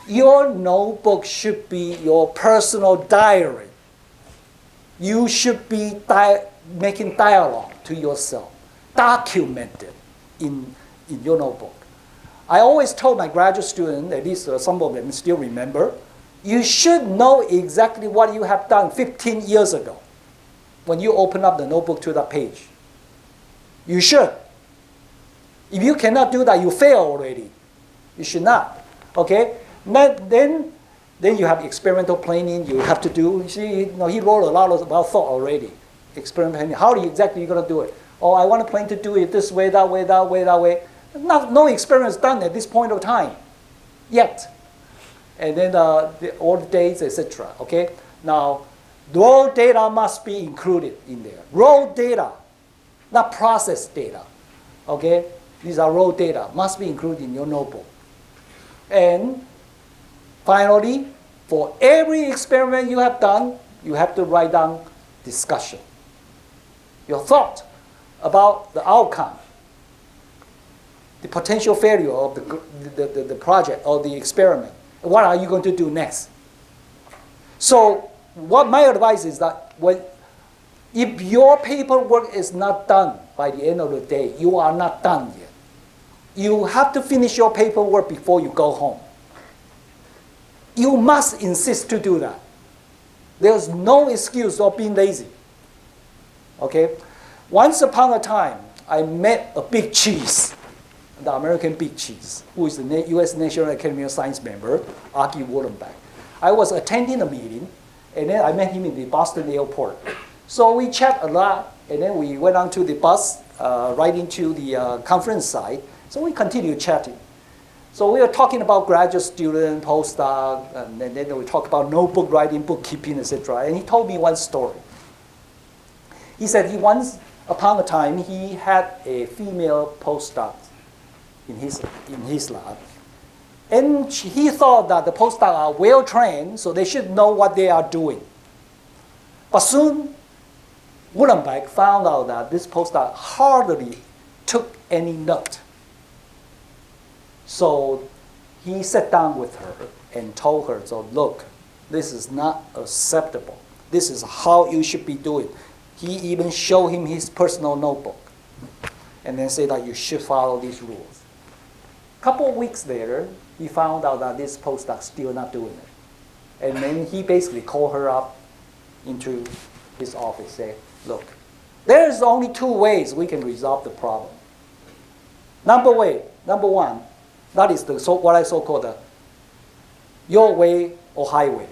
Your notebook should be your personal diary. You should be making dialogue to yourself, documented in your notebook. I always told my graduate students, at least some of them still remember, you should know exactly what you have done 15 years ago when you open up the notebook to that page. You should. If you cannot do that, you fail already. You should not. Okay? Then you have experimental planning. You have to do. You see, he wrote a lot about thought already. Experimental planning. How are you exactly going to do it? Oh, I want to plan to do it this way, that way, that way, that way. No experiments done at this point of time, yet. And then all the dates, etc. Okay. Now, raw data must be included in there. Raw data, not processed data. Okay. These are raw data, must be included in your notebook. And finally, for every experiment you have done, you have to write down discussion. Your thought about the outcome. the potential failure of the project or the experiment. What are you going to do next? So what my advice is that if your paperwork is not done by the end of the day, you are not done yet. You have to finish your paperwork before you go home. You must insist to do that. There's no excuse of being lazy. Okay? Once upon a time, I met a big cheese, the American big cheese, who is the U.S. National Academy of Science member, Archie Wallenbeck. I was attending a meeting, and then I met him in the Boston airport. So we chat a lot, and then we went on to the bus, right into the conference site. So we continued chatting. So we were talking about graduate student, postdoc, and then we talked about notebook writing, bookkeeping, etc. And he told me one story. He said once upon a time he had a female postdoc in his lab, and he thought that the postdocs are well trained, so they should know what they are doing. But soon, Wallenbeck found out that this postdoc hardly took any note. So he sat down with her and told her, so look, this is not acceptable. This is how you should be doing. He even showed him his personal notebook and then said that you should follow these rules. A couple of weeks later, he found out that this postdoc still not doing it. And then he basically called her up into his office, say, look, there's only two ways we can resolve the problem. Number one, that is what I so-called the your way or highway.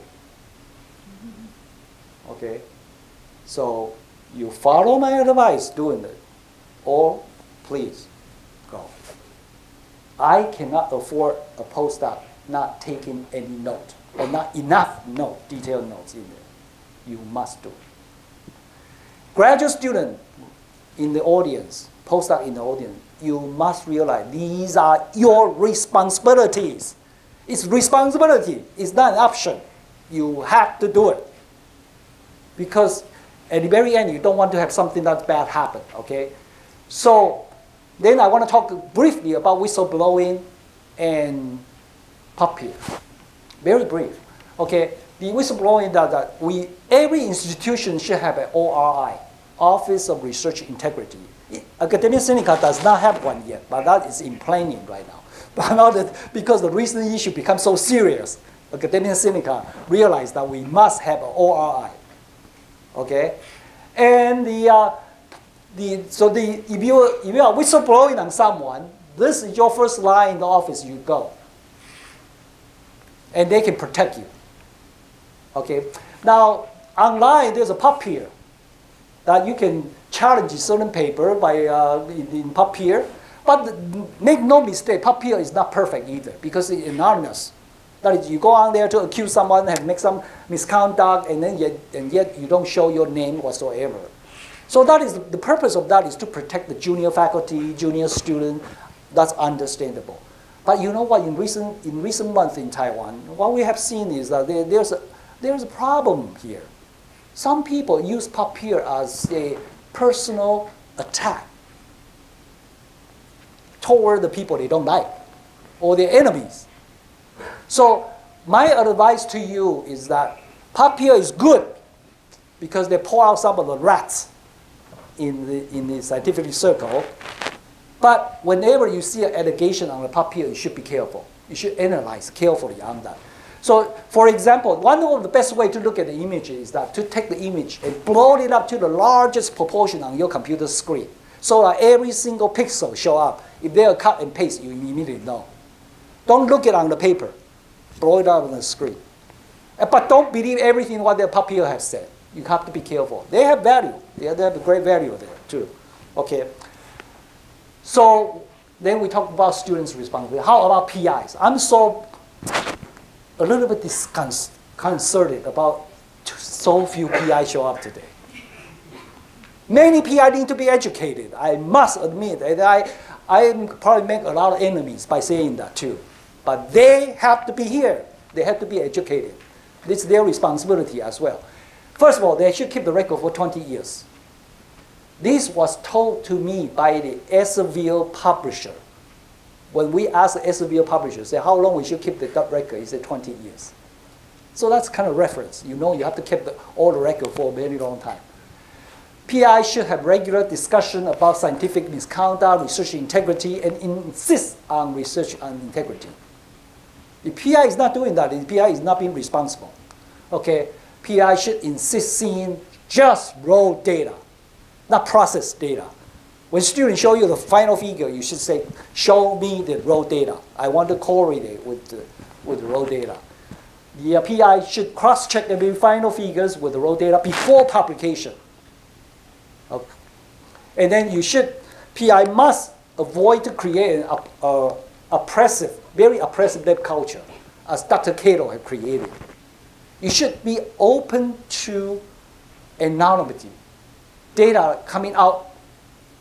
Okay? So you follow my advice doing it, or please go. I cannot afford a postdoc not taking any note, or not enough note, detailed notes in there. You must do it. Graduate student in the audience, postdoc in the audience, you must realize these are your responsibilities. It's responsibility. It's not an option. You have to do it. Because at the very end, you don't want to have something that's bad happen, okay? So then I want to talk briefly about whistleblowing and PubPeer. Very brief, okay? The whistleblowing that every institution should have an ORI, Office of Research Integrity. Academia Sinica does not have one yet, but that is in planning right now. But now that because the recent issue becomes so serious, Academia Sinica realized that we must have an ORI. Okay, and if you are whistleblowing on someone, this is your first line in the office. You go, and they can protect you. Okay, now online there's a PubPeer that you can challenge a certain paper by in PubPeer, but make no mistake, PubPeer is not perfect either because it's anonymous. That is, you go on there to accuse someone and make some misconduct, and yet you don't show your name whatsoever. So that is the purpose of that is to protect the junior faculty, junior student. That's understandable. But you know what? In recent months in Taiwan, what we have seen is that there's a problem here. Some people use PubPeer as a personal attack toward the people they don't like or their enemies. So my advice to you is that PubPeer is good because they pull out some of the rats in the scientific circle. But whenever you see an allegation on the PubPeer, you should be careful. You should analyze carefully on that. So, for example, one of the best ways to look at the image is that to take the image and blow it up to the largest proportion on your computer screen, so that every single pixel show up. If they are cut and paste, you immediately know. Don't look it on the paper. Blow it up on the screen. But don't believe everything what the PubPeer has said. You have to be careful. They have value. They have a great value there too. Okay. So then we talk about students' responsibility. How about PIs? I'm a little bit disconcerted about so few PI show up today. Many PI need to be educated. I must admit that I probably make a lot of enemies by saying that too. But they have to be here. They have to be educated. It's their responsibility as well. First of all, they should keep the record for 20 years. This was told to me by the Elsevier publisher when we ask the SVO publisher, say how long we should keep the record, he said 20 years. So that's kind of reference. You know you have to keep all the record for a very long time. PI should have regular discussion about scientific misconduct, research integrity, and insist on research and integrity. If PI is not doing that, the PI is not being responsible. Okay, PI should insist seeing just raw data, not processed data. When students show you the final figure, you should say, show me the raw data. I want to correlate with the raw data. The PI should cross-check the final figures with the raw data before publication. Okay. And then you should, PI must avoid to create an oppressive, very oppressive lab culture, as Dr. Cato had created. You should be open to anonymity. Data coming out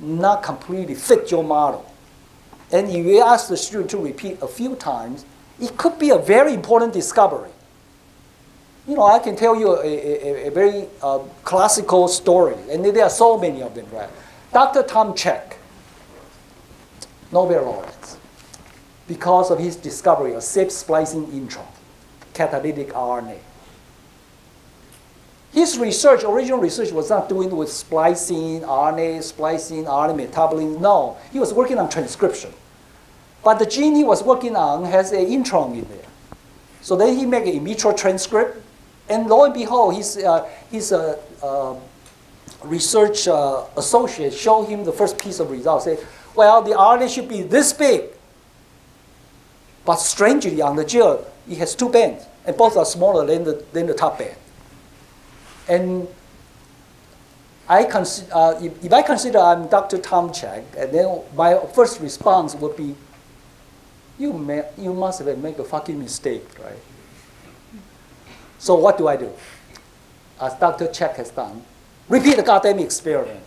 not completely fit your model. And if you ask the student to repeat a few times, it could be a very important discovery. You know, I can tell you a very classical story, and there are so many of them, right? Dr. Tom Cech, Nobel laureate, because of his discovery of safe splicing intron, catalytic RNA. His research, original research, was not doing with splicing, RNA metabolism. No, he was working on transcription. But the gene he was working on has an intron in there. So then he made an in vitro transcript, and lo and behold, his research associate showed him the first piece of results. Say, well, the RNA should be this big. But strangely, on the gel, it has two bands, and both are smaller than the top band. And if I consider I'm Dr. Tom Cech, and then my first response would be, you must have made a fucking mistake, right? So what do I do? As Dr. Cech has done, repeat the goddamn experiment.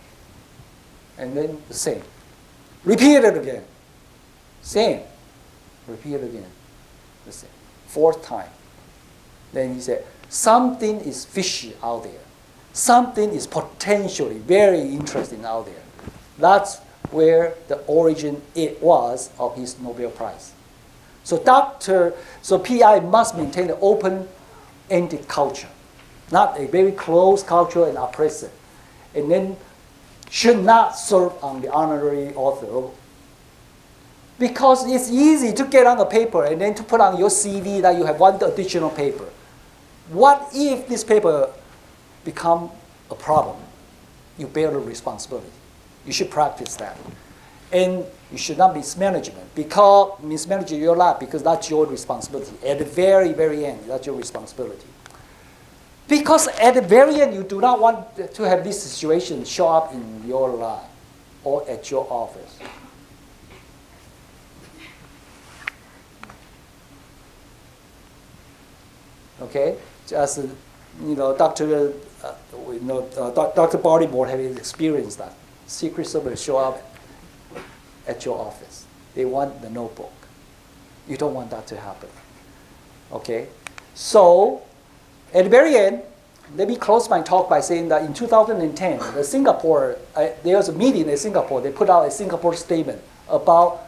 And then the same. Repeat it again. Same. Repeat it again. The same. Fourth time. Then he said, something is fishy out there. Something is potentially very interesting out there. That's where the origin was of his Nobel Prize. So PI must maintain an open-ended culture, not a very closed culture and oppressive. And then should not serve on the honorary author. Because it's easy to get on the paper and then to put on your CV that you have one additional paper. What if this paper become a problem? You bear the responsibility. You should practice that. And you should not mismanage your lab, because that's your responsibility. At the very, very end, that's your responsibility. Because at the very end, you do not want to have this situation show up in your lab or at your office. Okay? As Dr. Baltimore have experienced that. Secret Service show up at your office. They want the notebook. You don't want that to happen. Okay? So, at the very end, let me close my talk by saying that in 2010, there was a meeting in Singapore. They put out a Singapore statement about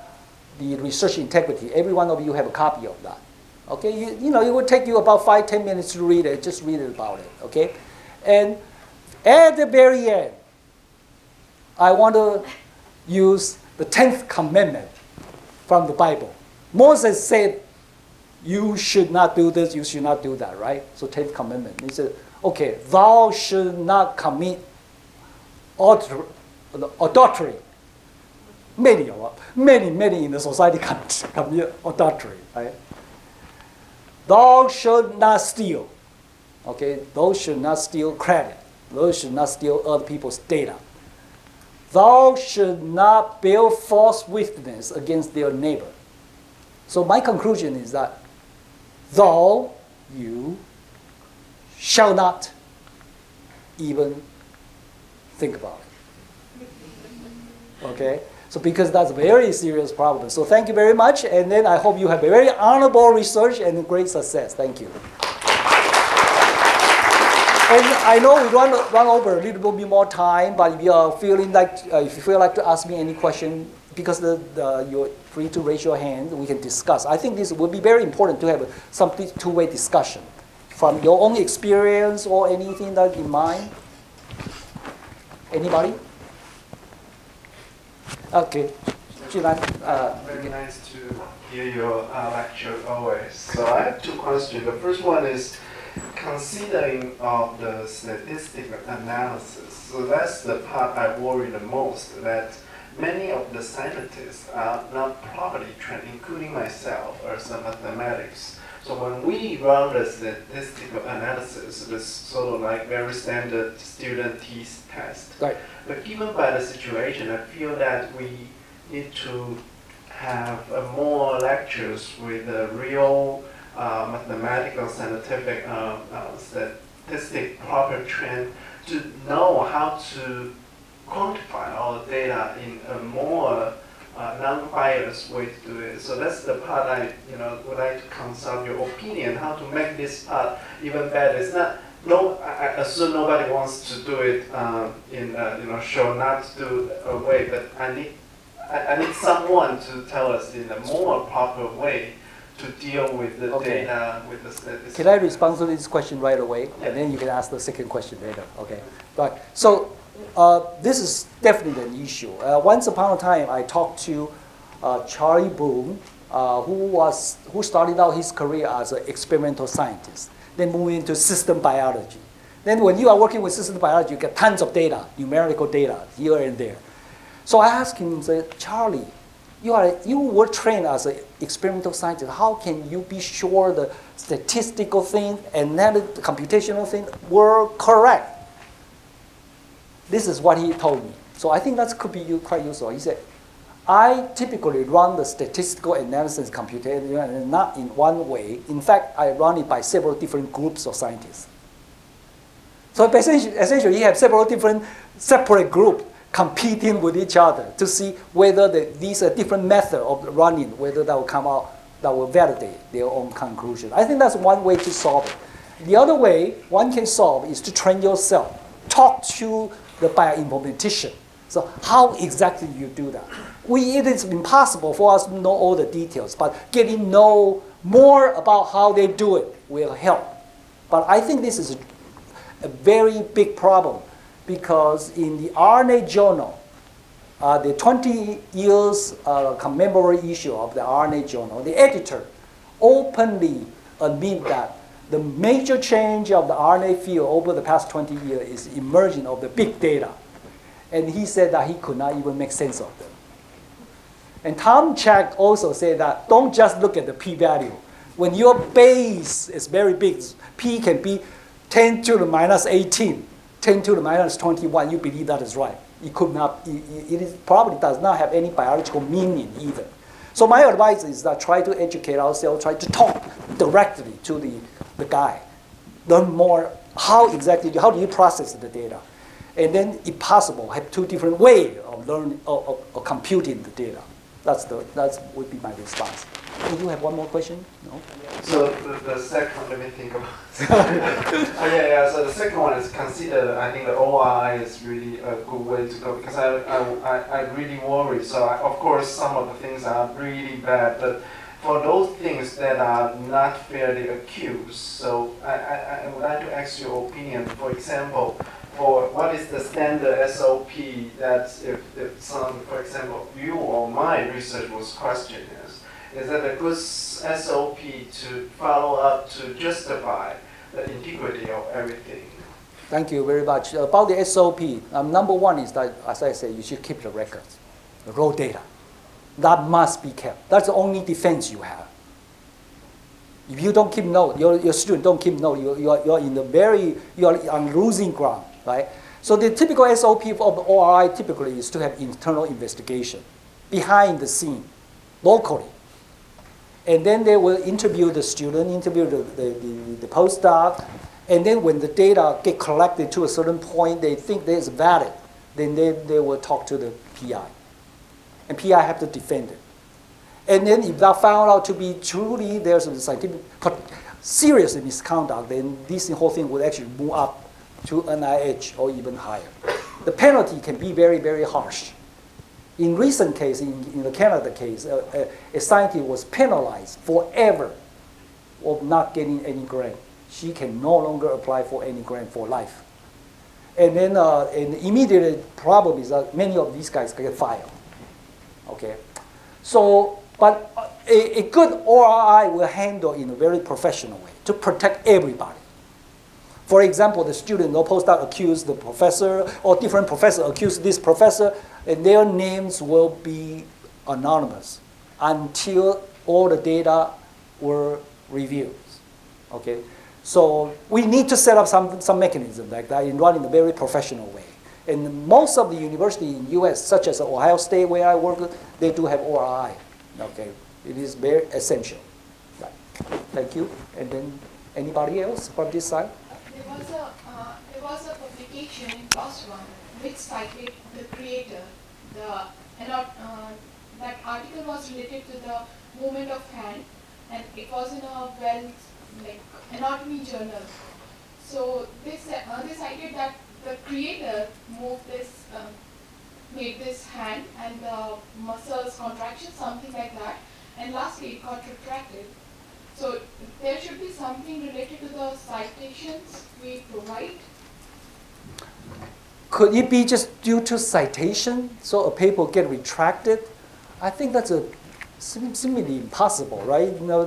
the research integrity. Every one of you have a copy of that. Okay, it would take you about 5-10 minutes to read it. Just read it about it. Okay, and at the very end, I want to use the 10th commandment from the Bible. Moses said, "You should not do this. You should not do that." Right? So 10th commandment. He said, "Okay, thou should not commit adultery." Many in the society commit adultery. Right? Thou should not steal. Okay, those should not steal credit. Those should not steal other people's data. Thou should not bear false witness against their neighbor. So my conclusion is that you shall not even think about it. Okay? So because that's a very serious problem. So thank you very much, and then I hope you have a very honorable research and great success. Thank you. And I know we run over a little bit more time, but if you feel like to ask me any question, because you're free to raise your hand, we can discuss. I think this would be very important to have some two-way discussion from your own experience or anything that in mind. Anybody? Okay. Very nice to hear your lecture always. So I have two questions. The first one is considering of the statistical analysis. So that's the part I worry the most, that many of the scientists are not properly trained, including myself, or some mathematics. So when we run the statistical analysis, it's sort of like very standard student test. Right. But given by the situation, I feel that we need to have more lectures with a real mathematical, scientific, statistic proper trend to know how to quantify all the data in a more non-biased way to do it. So that's the part I would like to consult your opinion, how to make this part even better. It's not, I assume nobody wants to do it in show not to do away, but I need someone to tell us in a more proper way to deal with the data, with the statistics. Can I respond to this question right away? Yeah. And then you can ask the second question later. Okay. Right. So this is definitely an issue. Once upon a time, I talked to Charlie Bloom, who started out his career as an experimental scientist, then moved into system biology. Then when you are working with system biology, you get tons of data, numerical data here and there. So I asked him, said, Charlie, you were trained as an experimental scientist. How can you be sure the statistical thing and then the computational thing were correct? This is what he told me. So I think that could be quite useful. He said, I typically run the statistical analysis computation not in one way. In fact, I run it by several different groups of scientists. So essentially, you have several different separate groups competing with each other to see whether these are different methods of running, whether that will come out, that will validate their own conclusion. I think that's one way to solve it. The other way one can solve is to train yourself. Talk to the bioinformatician. So how exactly do you do that? It is impossible for us to know all the details, but getting to know more about how they do it will help. But I think this is a very big problem, because in the RNA journal, the 20 years commemorative issue of the RNA journal, the editor openly admit that the major change of the RNA field over the past 20 years is emerging of the big data. And he said that he could not even make sense of them. And Tom Check also said that don't just look at the p-value. When your base is very big, p can be 10 to the minus 18. 10 to the minus 21, you believe that is right. It could not, it probably does not have any biological meaning either. So my advice is that try to educate ourselves, try to talk directly to the guy. Learn more, how do you process the data? And then, if possible, have two different ways of learning, of computing the data. That would be my response. Do you have one more question? No? So the second, let me think about it. So the second one is consider, I think the ORI is really a good way to go, because I really worry. So of course, some of the things are really bad, but for those things that are not fairly accused, so I would like to ask your opinion. For example, for what is the standard SOP that if some, for example, you or my research was questioned is that a good SOP to follow up to justify the integrity of everything? Thank you very much. About the SOP, number one is that, as I said, you should keep the records, the raw data. That must be kept. That's the only defense you have. If you don't keep note, your student don't keep note, you're on losing ground, right? So the typical SOP of the ORI typically is to have internal investigation behind the scene, locally. And then they will interview the student, interview the postdoc, and then when the data get collected to a certain point, they think that it's valid, then they will talk to the PI. And PI have to defend it. And then if that found out to be truly there's a scientific, serious misconduct, then this whole thing would actually move up to NIH or even higher. The penalty can be very, very harsh. In recent case, in the Canada case, a scientist was penalized forever of not getting any grant. She can no longer apply for any grant for life. And then an immediate problem is that many of these guys get fired. Okay, so but a good ORI will handle in a very professional way to protect everybody. For example, the student or postdoc accuse the professor, or different professor accuse this professor, and their names will be anonymous until all the data were reviewed. Okay, so we need to set up some mechanism like that and run in a very professional way. And most of the universities in U.S., such as Ohio State, where I work, they do have ORI. Okay, it is very essential. Right. Thank you. And then anybody else from this side? There was a publication in PLOS One which cited the creator. That article was related to the movement of hand, and it was in a anatomy journal. So they cited that the creator made this hand and the muscles contraction, something like that, and lastly it got retracted. So there should be something related to the citations we provide. Could it be just due to citation, so a paper get retracted? I think that's seemingly impossible, right? You know,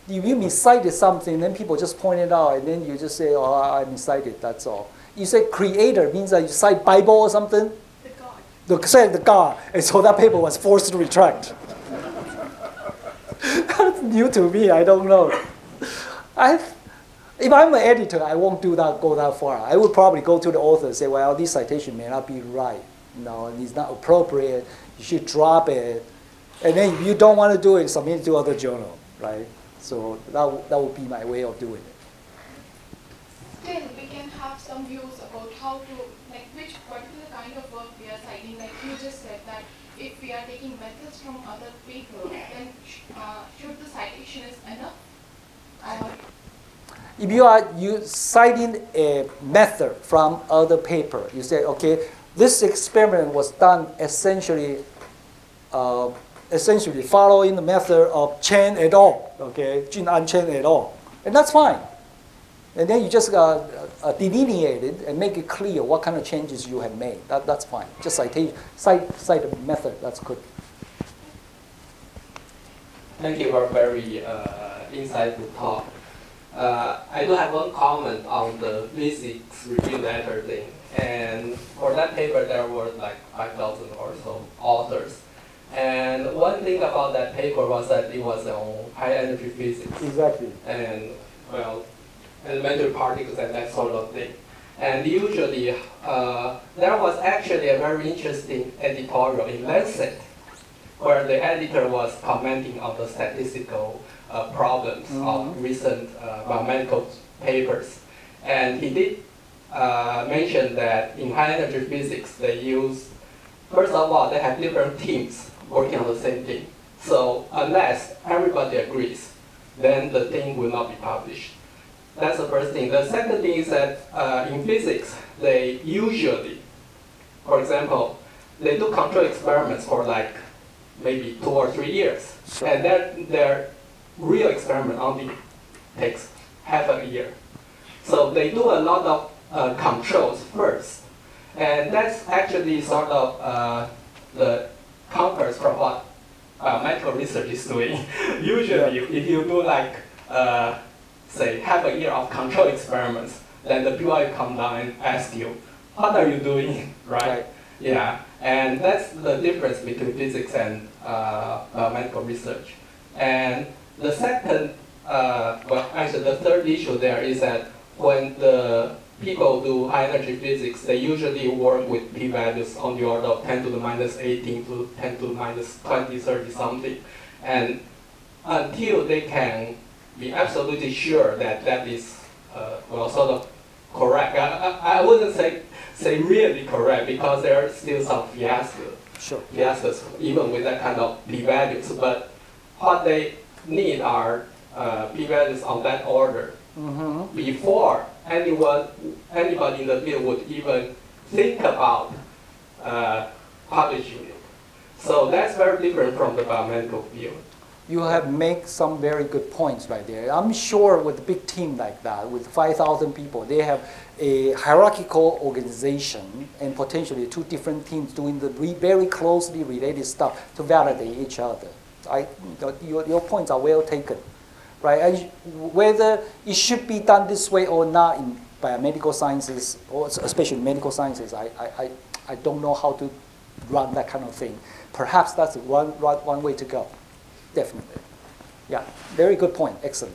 if you miscited something, then people just point it out, and then you just say, "Oh, I miscited." That's all. You say creator means that you cite Bible or something. The God. The God, and so that paper was forced to retract. That's new to me. I don't know. If I'm an editor, I won't go that far. I would probably go to the author and say, well, this citation may not be right. No, it's not appropriate. You should drop it. And then if you don't want to do it, submit it to other journal, right? So that would be my way of doing it. Still, we can have some views about how to, which particular kind of work we are citing. Like you just said that if we are taking methods from other people, then should the citation is enough? If you are citing a method from other paper, you say, okay, this experiment was done essentially following the method of Chen et al. Okay, Jun-An Chen et al. And that's fine. And then you just delineate it and make it clear what kind of changes you have made. That's fine. Just cite the method. That's good. Thank you for a very insightful talk. I do have one comment on the physics review letter thing. And for that paper, there were like 5,000 or so authors. And one thing about that paper was that it was on high energy physics. Exactly. And, well, elementary particles and that sort of thing. And usually, there was actually a very interesting editorial in Lancet, where the editor was commenting on the statistical problems of recent biomedical papers. And he did mention that in high energy physics, they use, first of all, they have different teams working on the same thing. So unless everybody agrees, then the thing will not be published. That's the first thing. The second thing is that in physics, they usually, for example, they do control experiments for like maybe 2 or 3 years. Sure. And their real experiment only takes half a year. So they do a lot of controls first. And that's actually sort of the contrast from what biomedical research is doing. Usually, if you do like, say, half a year of control experiments, then the people will come down and ask you, what are you doing, right? Yeah, and that's the difference between physics and biomedical research. And the second, well, actually the third issue there is that when the people do high energy physics, they usually work with p-values on the order of 10 to the minus 18 to 10 to the minus 20, 30 something. And until they can be absolutely sure that that is, well, sort of correct. I wouldn't say really correct, because there are still some fiascos, even with that kind of p-values. But what they need are p-values on that order before anybody in the field would even think about publishing it. So that's very different from the biomedical field. You have made some very good points right there. I'm sure with a big team like that, with 5,000 people, they have a hierarchical organization and potentially two different teams doing the very closely related stuff to validate each other. Your points are well taken, right? And whether it should be done this way or not in biomedical sciences, or especially medical sciences, I don't know how to run that kind of thing. Perhaps that's one way to go. Definitely. Yeah, very good point. Excellent.